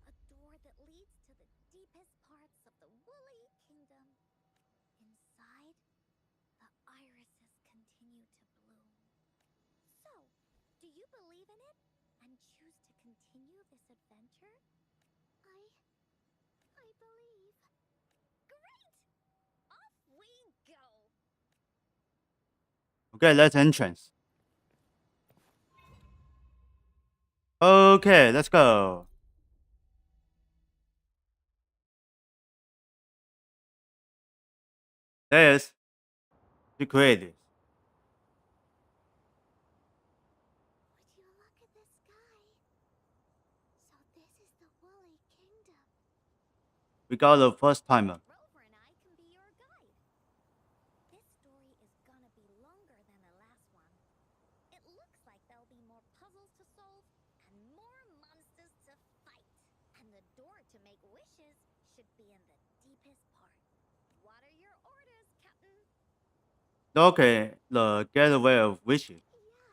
A door that leads to the deepest parts of the Woolly Kingdom. Inside, the irises continue to bloom. So, do you believe in it and choose to continue this adventure? I believe. Great! Off we go! Okay, let's entrance. Okay, let's go. There's to create this. Would you look at the sky? So this is the Woolly Kingdom. We got the first timer. Rover and I can be your guide. This story is gonna be longer than the last one. It looks like there'll be more puzzles to solve and more monsters to fight. And the door to make wishes should be in the deepest part. What are your orders, Captain? Okay, the gateway of wishes. Yes.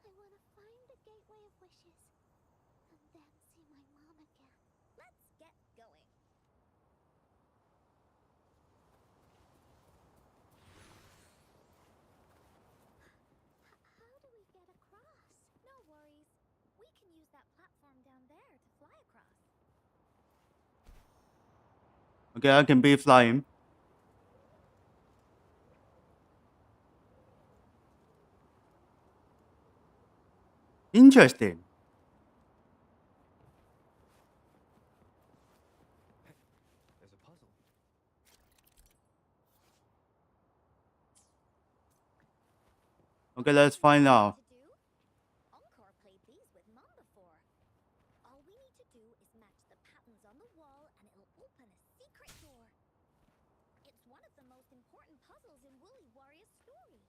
I want to find the Gateway of Wishes and then see my mom again. Let's get going. How do we get across? No worries. We can use that platform down there to fly across. Okay, I can be flying. Interesting. There's a puzzle. Okay, let's find out. To do? Encore played these with Mom before. All we need to do is match the patterns on the wall and it'll open a secret door. It's one of the most important puzzles in Woolly Warrior's story.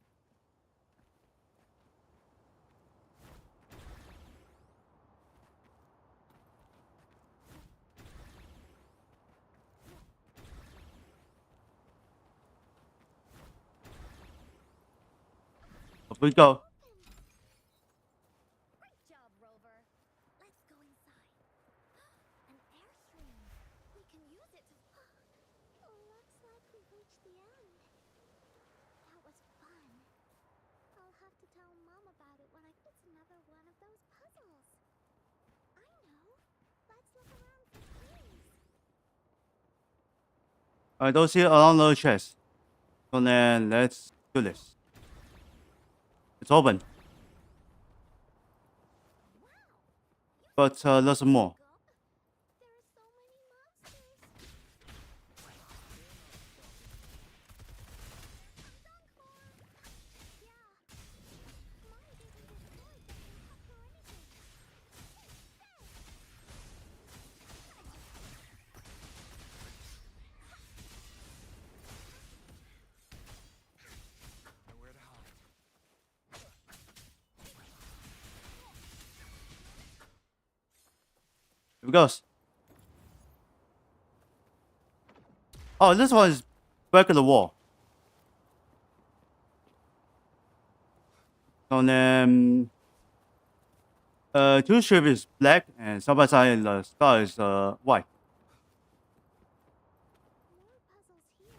Off we go. Great job, Rover. Let's go inside. An airstream. We can use it to... Looks like we've reached the end. That was fun. I'll have to tell Mom about it when I... It's another one of those puzzles. I know. Let's look around for clues. I don't see around the chest. So then let's do this. It's open. Wow. But there's more. There are so many monsters. Yeah. Mine didn't destroy the cup or anything. Nowhere to hide. Here it goes. Oh, this one is back of the wall. So then, two ship is black and side by side the star is white. More puzzles here.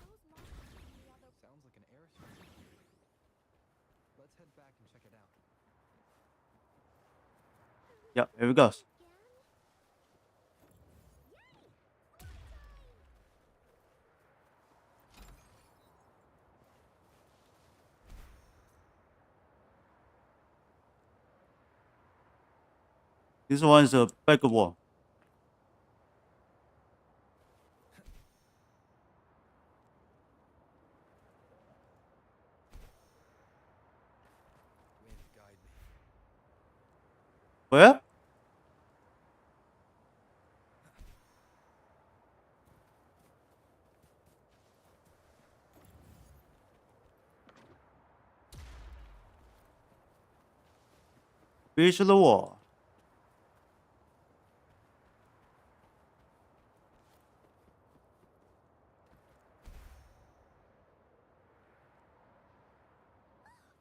Those monsters in the other... Sounds like an airstream. Let's head back and check it out. Yep, here it goes. Again? Yay! This one is a back wall. Where? Reach the wall.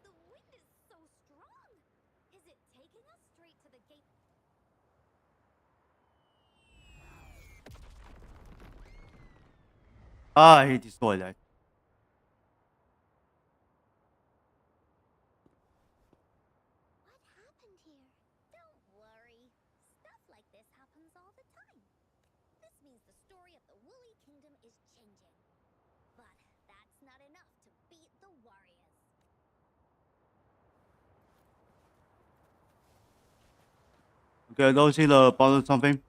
The wind is so strong. Is it taking us straight to the gate? Ah, he destroyed that. What happened here? Don't worry. Stuff like this happens all the time. This means the story of the Woolly Kingdom is changing. But that's not enough to beat the warriors. Okay, go see the bottle something.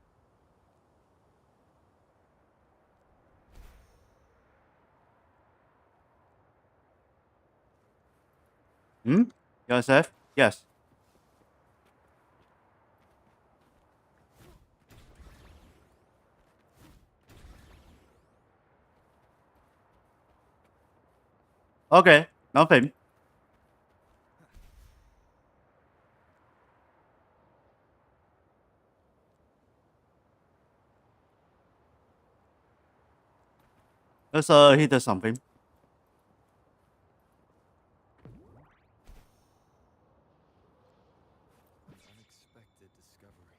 Hmm? You're safe? Yes. Okay, nothing. Let's hit something. An unexpected discovery.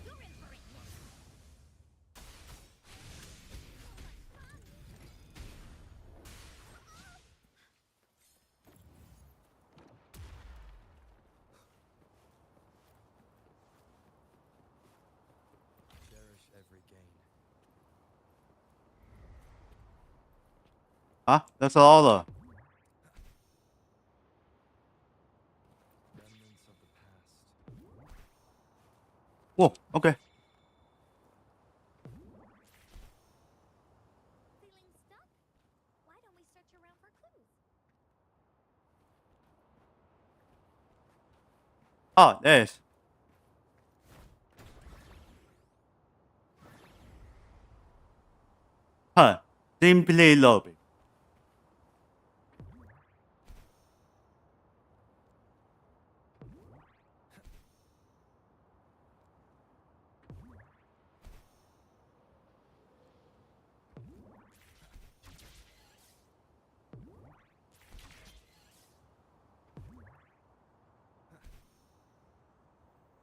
You're in for it. Cherish every gain. Ah, that's all. Remnants of the past. Oh, okay. Feeling stuck? Why don't we search around for clues? Ah, there's. Huh. Simply lobby.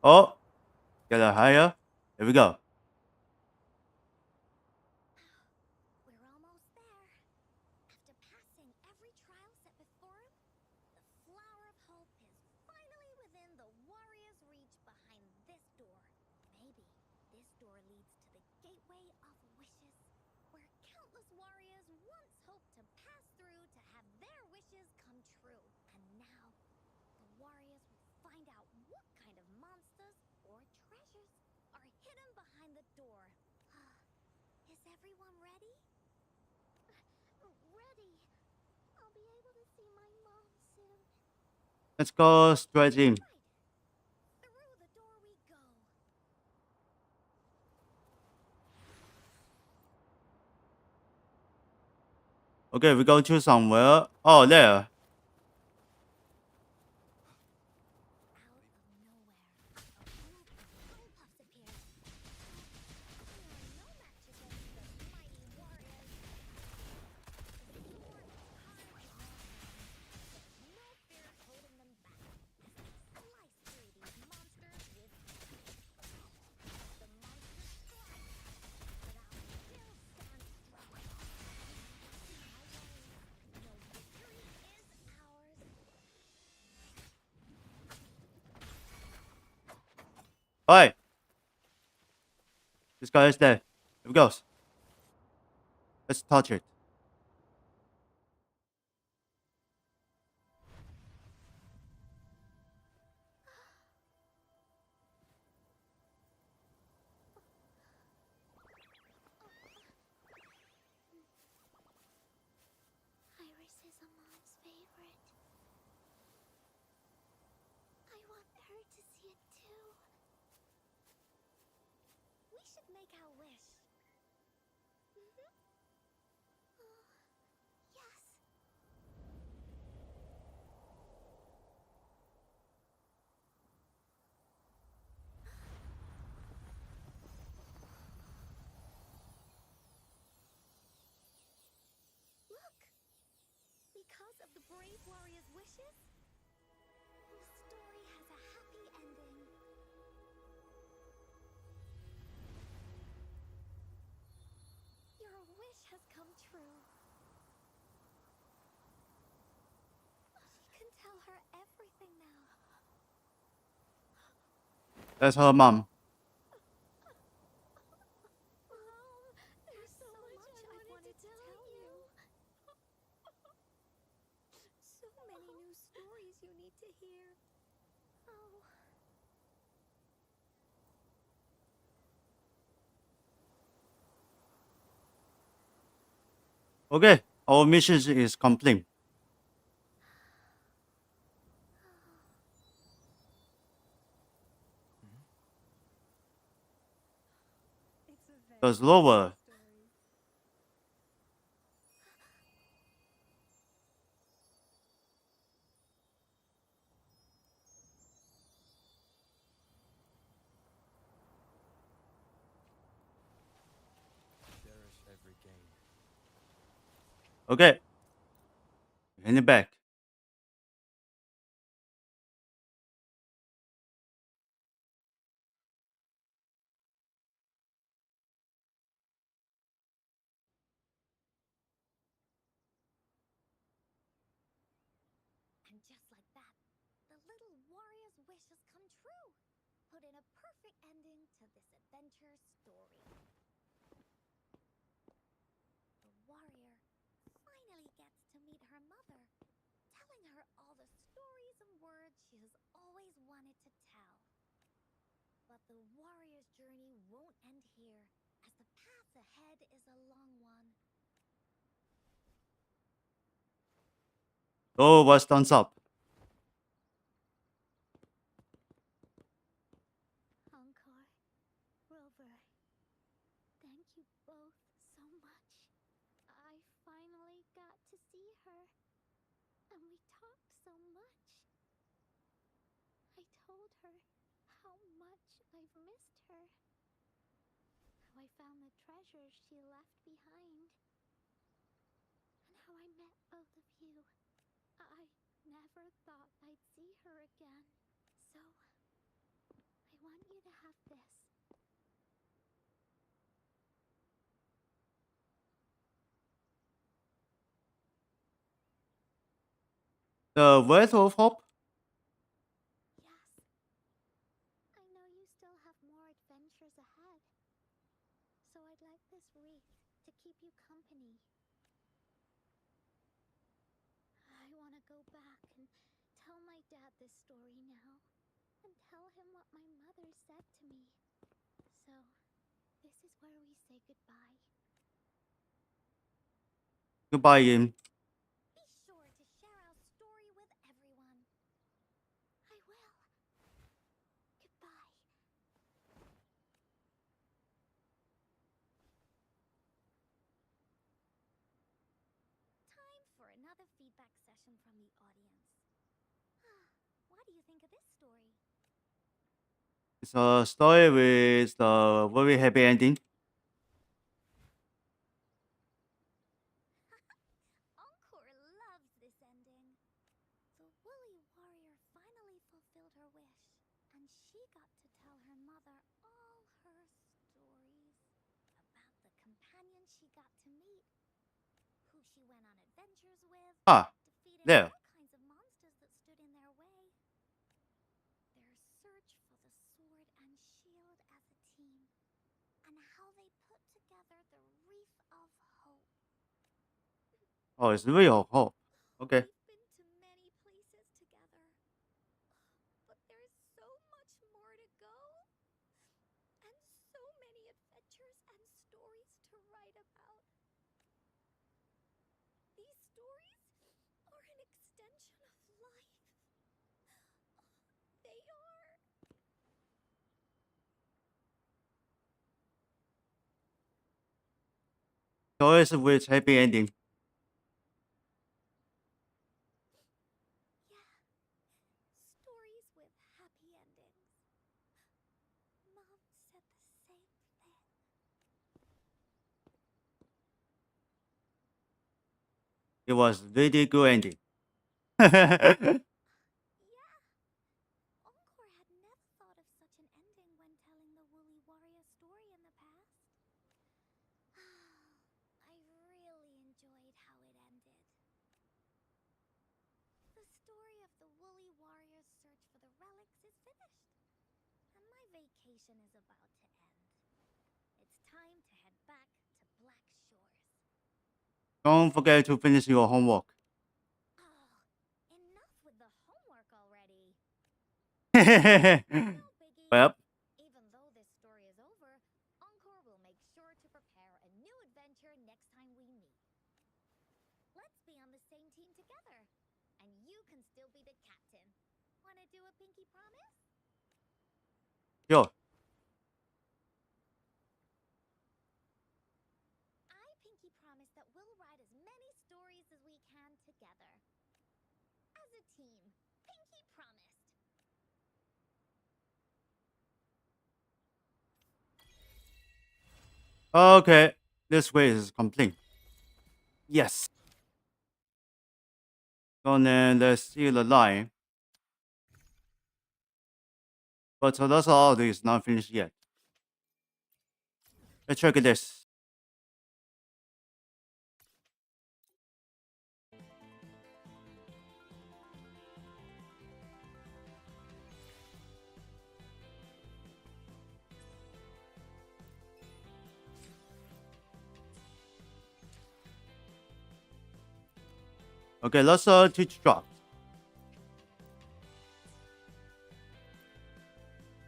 Oh, get a higher. Here we go. We're almost there. After passing every trial set before him, the flower of hope is finally within the warrior's reach behind this door. Maybe this door leads to the gateway of wishes, where countless warriors once hoped to pass through to have their wishes come true. And now, the warriors will find out what kind of monsters or treasures are hidden behind the door. Is everyone ready? Ready. I'll be able to see my mom soon. Let's go straight in. Right. Through the door we go. Okay, we go to somewhere. Oh, there. Out of nowhere, a group of Polepuffs appeared. They are no match against the mighty warriors. The sword is high in their hands, but no fear holding them back as they slice through these monsters with ease. The monsters strike, but I'll still stand strong. My warriors, no victory is ours. Alright. This guy is dead. Here we go. Let's touch it. Iris is Amon's favorite. I want her to see it too. We should make our wish. Oh, yes. Look! Because of the brave warrior's wishes, the story has a happy ending. Your wish has come true. She can tell her everything now. That's her mom. Mom, there's so much I wanted to tell you. So many new stories you need to hear. Oh. Okay, our mission is complete. It's a very The slower. story. Cherish every gain. Okay. Hand it back. And just like that, the little warrior's wish has come true. Put in a perfect ending to this adventure story. The warrior finally gets to meet her mother, telling her all the stories and words she has always wanted to tell. But the warrior's journey won't end here, as the path ahead is a long one. Oh, was thumbs up. Encore, Rover, thank you both so much. I finally got to see her, and we talked so much. I told her how much I've missed her, how I found the treasures she left behind, and how I met both of you. I never thought I'd see her again, so I want you to have this. The Word of Hope? Yes. I know you still have more adventures ahead, so I'd like this wreath to keep you company. I want to go back and tell my dad this story now, and tell him what my mother said to me. So, this is where we say goodbye. Goodbye, Ian. Be sure to share our story with everyone. I will. Goodbye. Time for another feedback session from the audience. What do you think of this story? It's a story with a very happy ending. Encore loves this ending. The woolly warrior finally fulfilled her wish, and she got to tell her mother all her stories about the companions she got to meet, who she went on adventures with, Ah, defeating there. all kinds of monsters that stood in their way, their search for the sword and shield as a team, and how they put together the Wreath of Hope. Oh, it's real. Oh, okay. We've been to many places together, but there's so much more to go, and so many adventures and stories to write about. These stories are an extension of life. They are. Stories with happy ending. Yeah, stories with happy endings. Mom said the same thing. It was really good ending. Yeah, Encore had never thought of such an ending when telling the Woolly Warrior story in the past. I really enjoyed how it ended. The story of the Woolly Warrior's search for the relics is finished, and my vacation is about to end. It's time to head back to Black Shores. Don't forget to finish your homework. Oh, enough with the homework already. No biggie. Well, Even though this story is over, Encore will make sure to prepare a new adventure next time we meet. Let's be on the same team together, and you can still be the captain. Wanna do a pinky promise? sure. I pinky promise that we'll write as many stories as we can together. As a team. Pinky promised. Okay, this way is complete. Yes. So then let's see the line. But that's all is not finished yet. Let's check this. Okay, let's teach drops.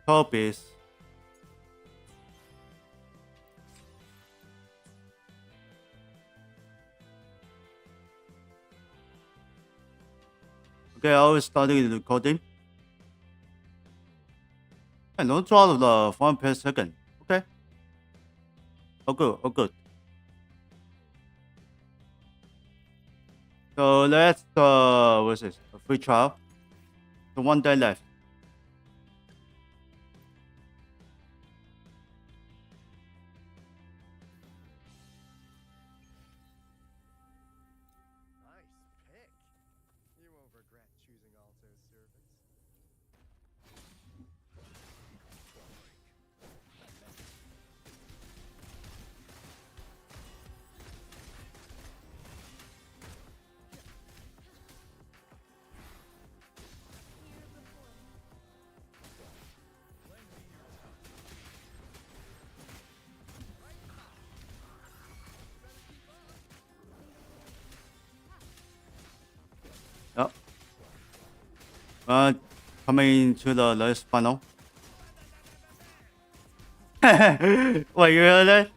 Copies. Okay, I will start the recording. And don't draw the 1 per second. Okay. Oh good, oh good. So let's what's this? A free trial. So 1 day left. Nice pick. You won't regret choosing Alto's servants. Yep. Coming to the last panel. Wait, you heard that?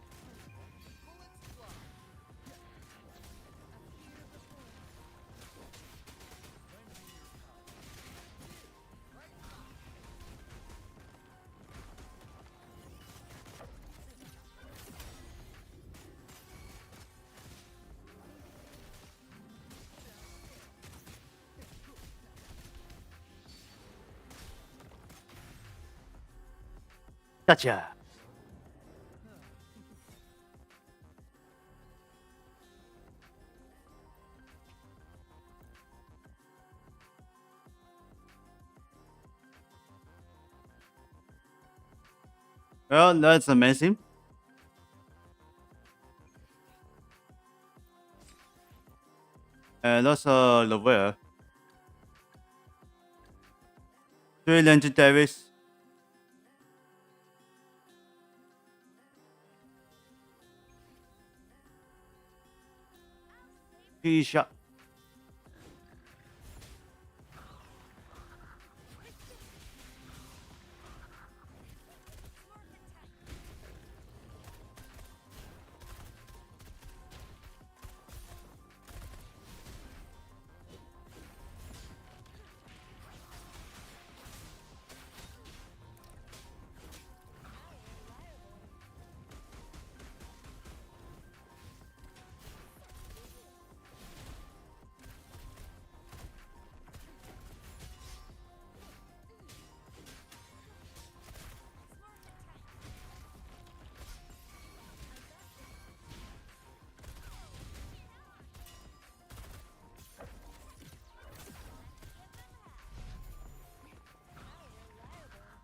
Gotcha. Well, that's amazing. And that's the where. 3 legendaries. Key shot.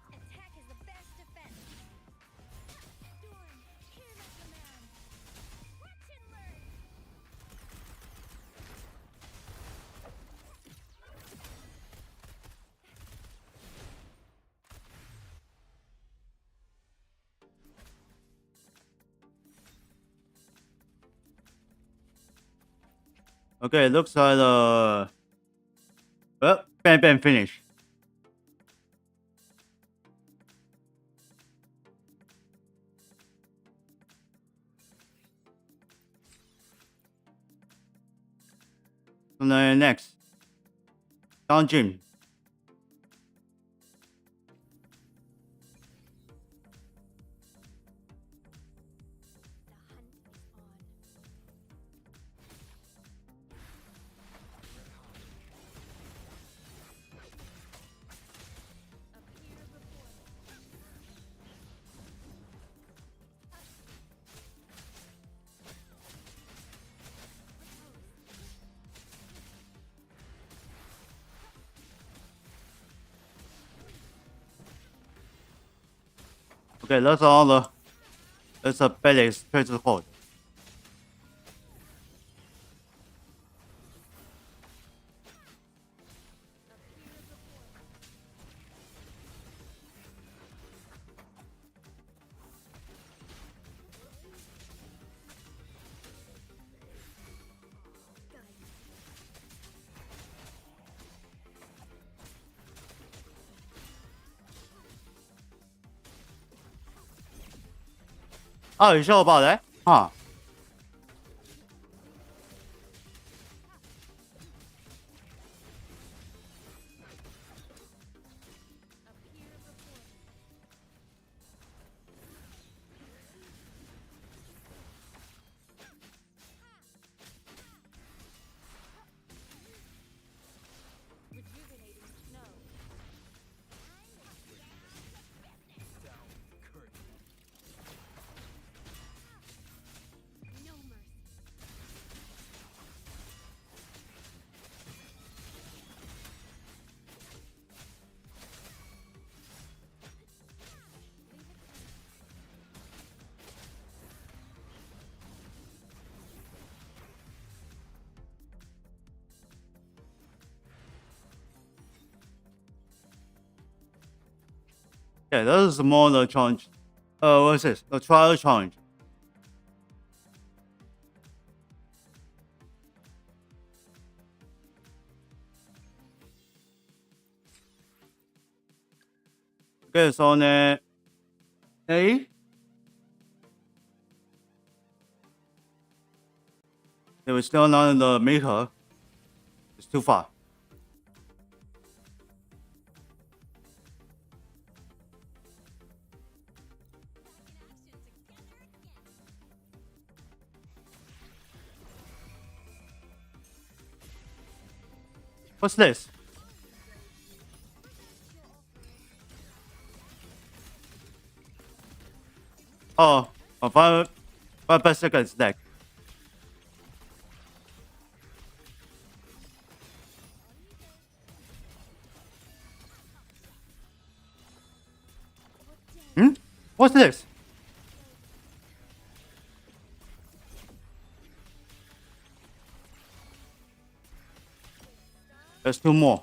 Attack is the best defense. Storm, hear my command. Watch and learn. Okay, looks like well, bam bam finish. And then next, dungeon. The hunt is on. Appear before me. Okay, that's all the. That's a basic treasure hold. Oh, you sure about that? Huh? Appear before me. Rejuvenating snow. No mercy. Yeah, this is more the challenge. What's this? The trial challenge. Okay, so then, hey, they were still not in the maker. It's too far. What's this? Oh, a 5 seconds deck. Hmm? What's this? There's 2 more.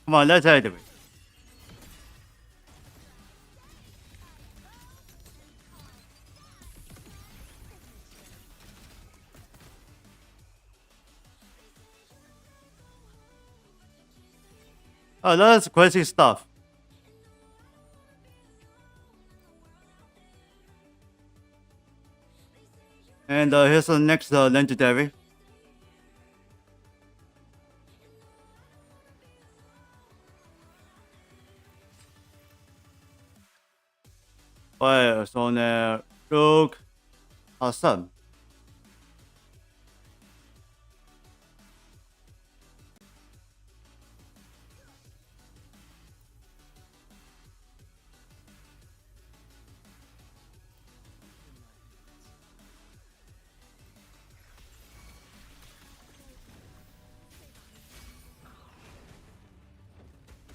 Come on, let's activate. Oh, that's crazy stuff. And here's the next legendary. Ouais, son look awesome.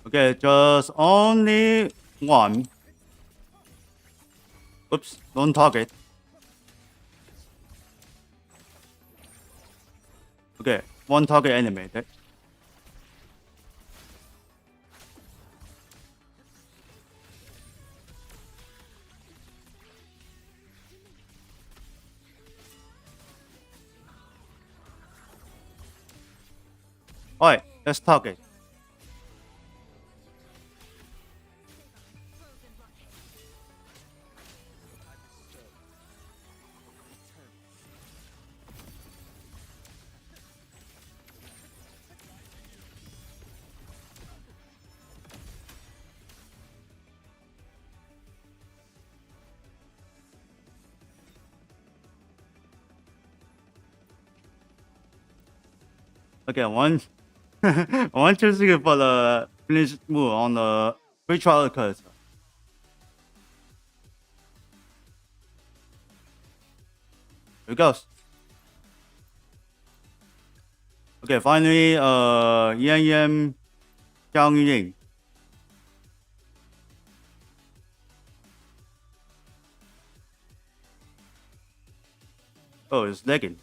Okay, just only one. Oops, don't target. Okay, one target animated. Alright, let's target. Okay, one one choosing for the finish move on the free trial cursor. Here it goes. Okay, finally, Yan Yan Xiang Ying. Oh, it's lagging.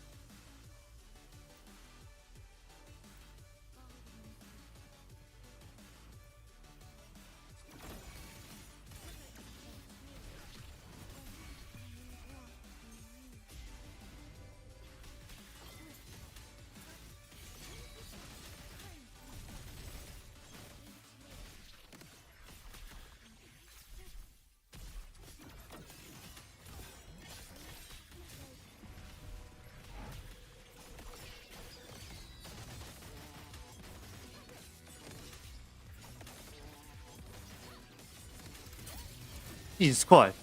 Jesus Christ.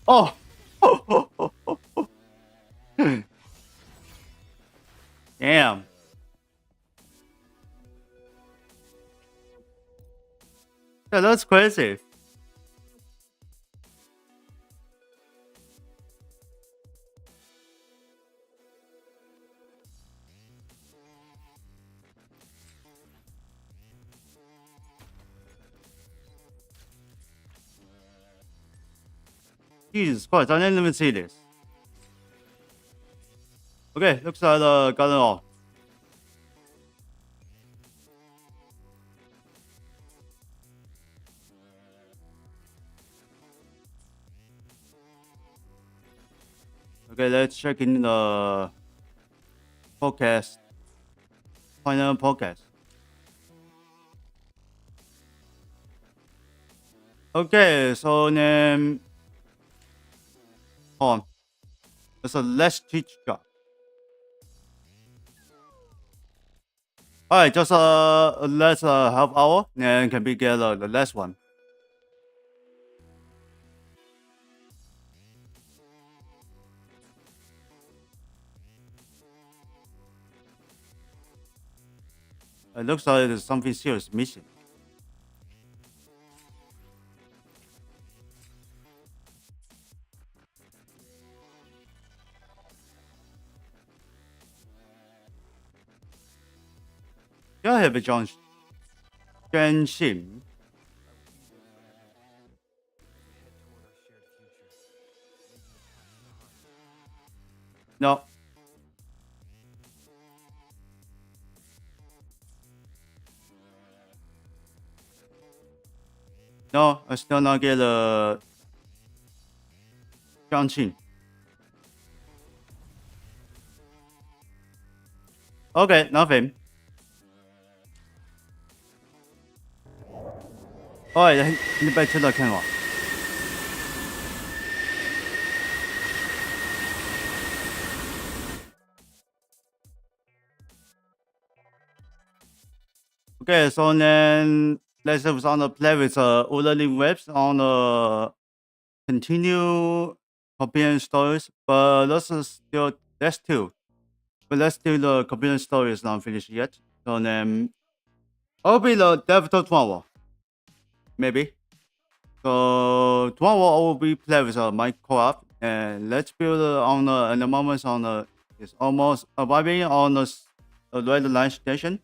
Oh! Damn. Yeah, that's crazy. Jesus Christ, I didn't even see this. Okay, looks like got it all. Okay, let's check in the podcast. Final podcast. Okay, so then hold on. There's a less teach job. Alright, just less half hour, then can be get the last one. It looks like there's something serious missing. I have a John Sim. Head toward our shared future, leaving the past behind. No. No, I still not get a John Chin. Okay, nothing. Alright, 你被车到看我。Okay, so then let's have on the play with Wuthering webs on the continue companion stories, but this is still that's two. But let's do the companion story is not finished yet. So then I'll be the dev tomorrow. Maybe. So tomorrow I will be play with my co-op and let's build on the and the moments on the is almost arriving on the red line station.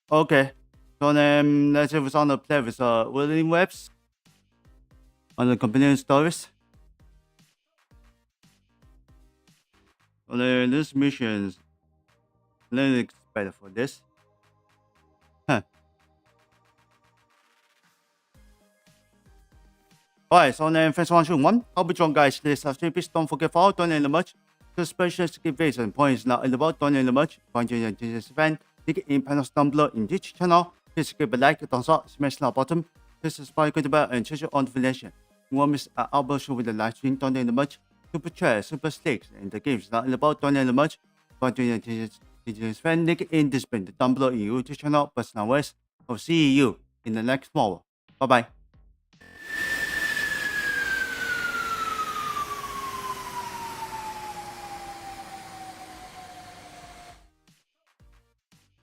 Okay. So then let's have on the play with Wuthering webs on the companion stories. So then this missions didn't expect for this. Huh. Alright, so then thanks for watching one. Hope you enjoyed guys. Please subscribe, please don't forget for donating the much. The special skip videos and points now in the about donating the much. Find you in this event. Link in panels down below in this channel. Please give a like, thumbs up, smash the button. Please subscribe, click the bell and check your on notification. You won't miss our album show with the live stream donating the much. Super chat, super stakes, and the games now in the about donating the much. Find you in this event. Link in this bin down below in YouTube channel. But now, I'll see you in the next one. Bye bye.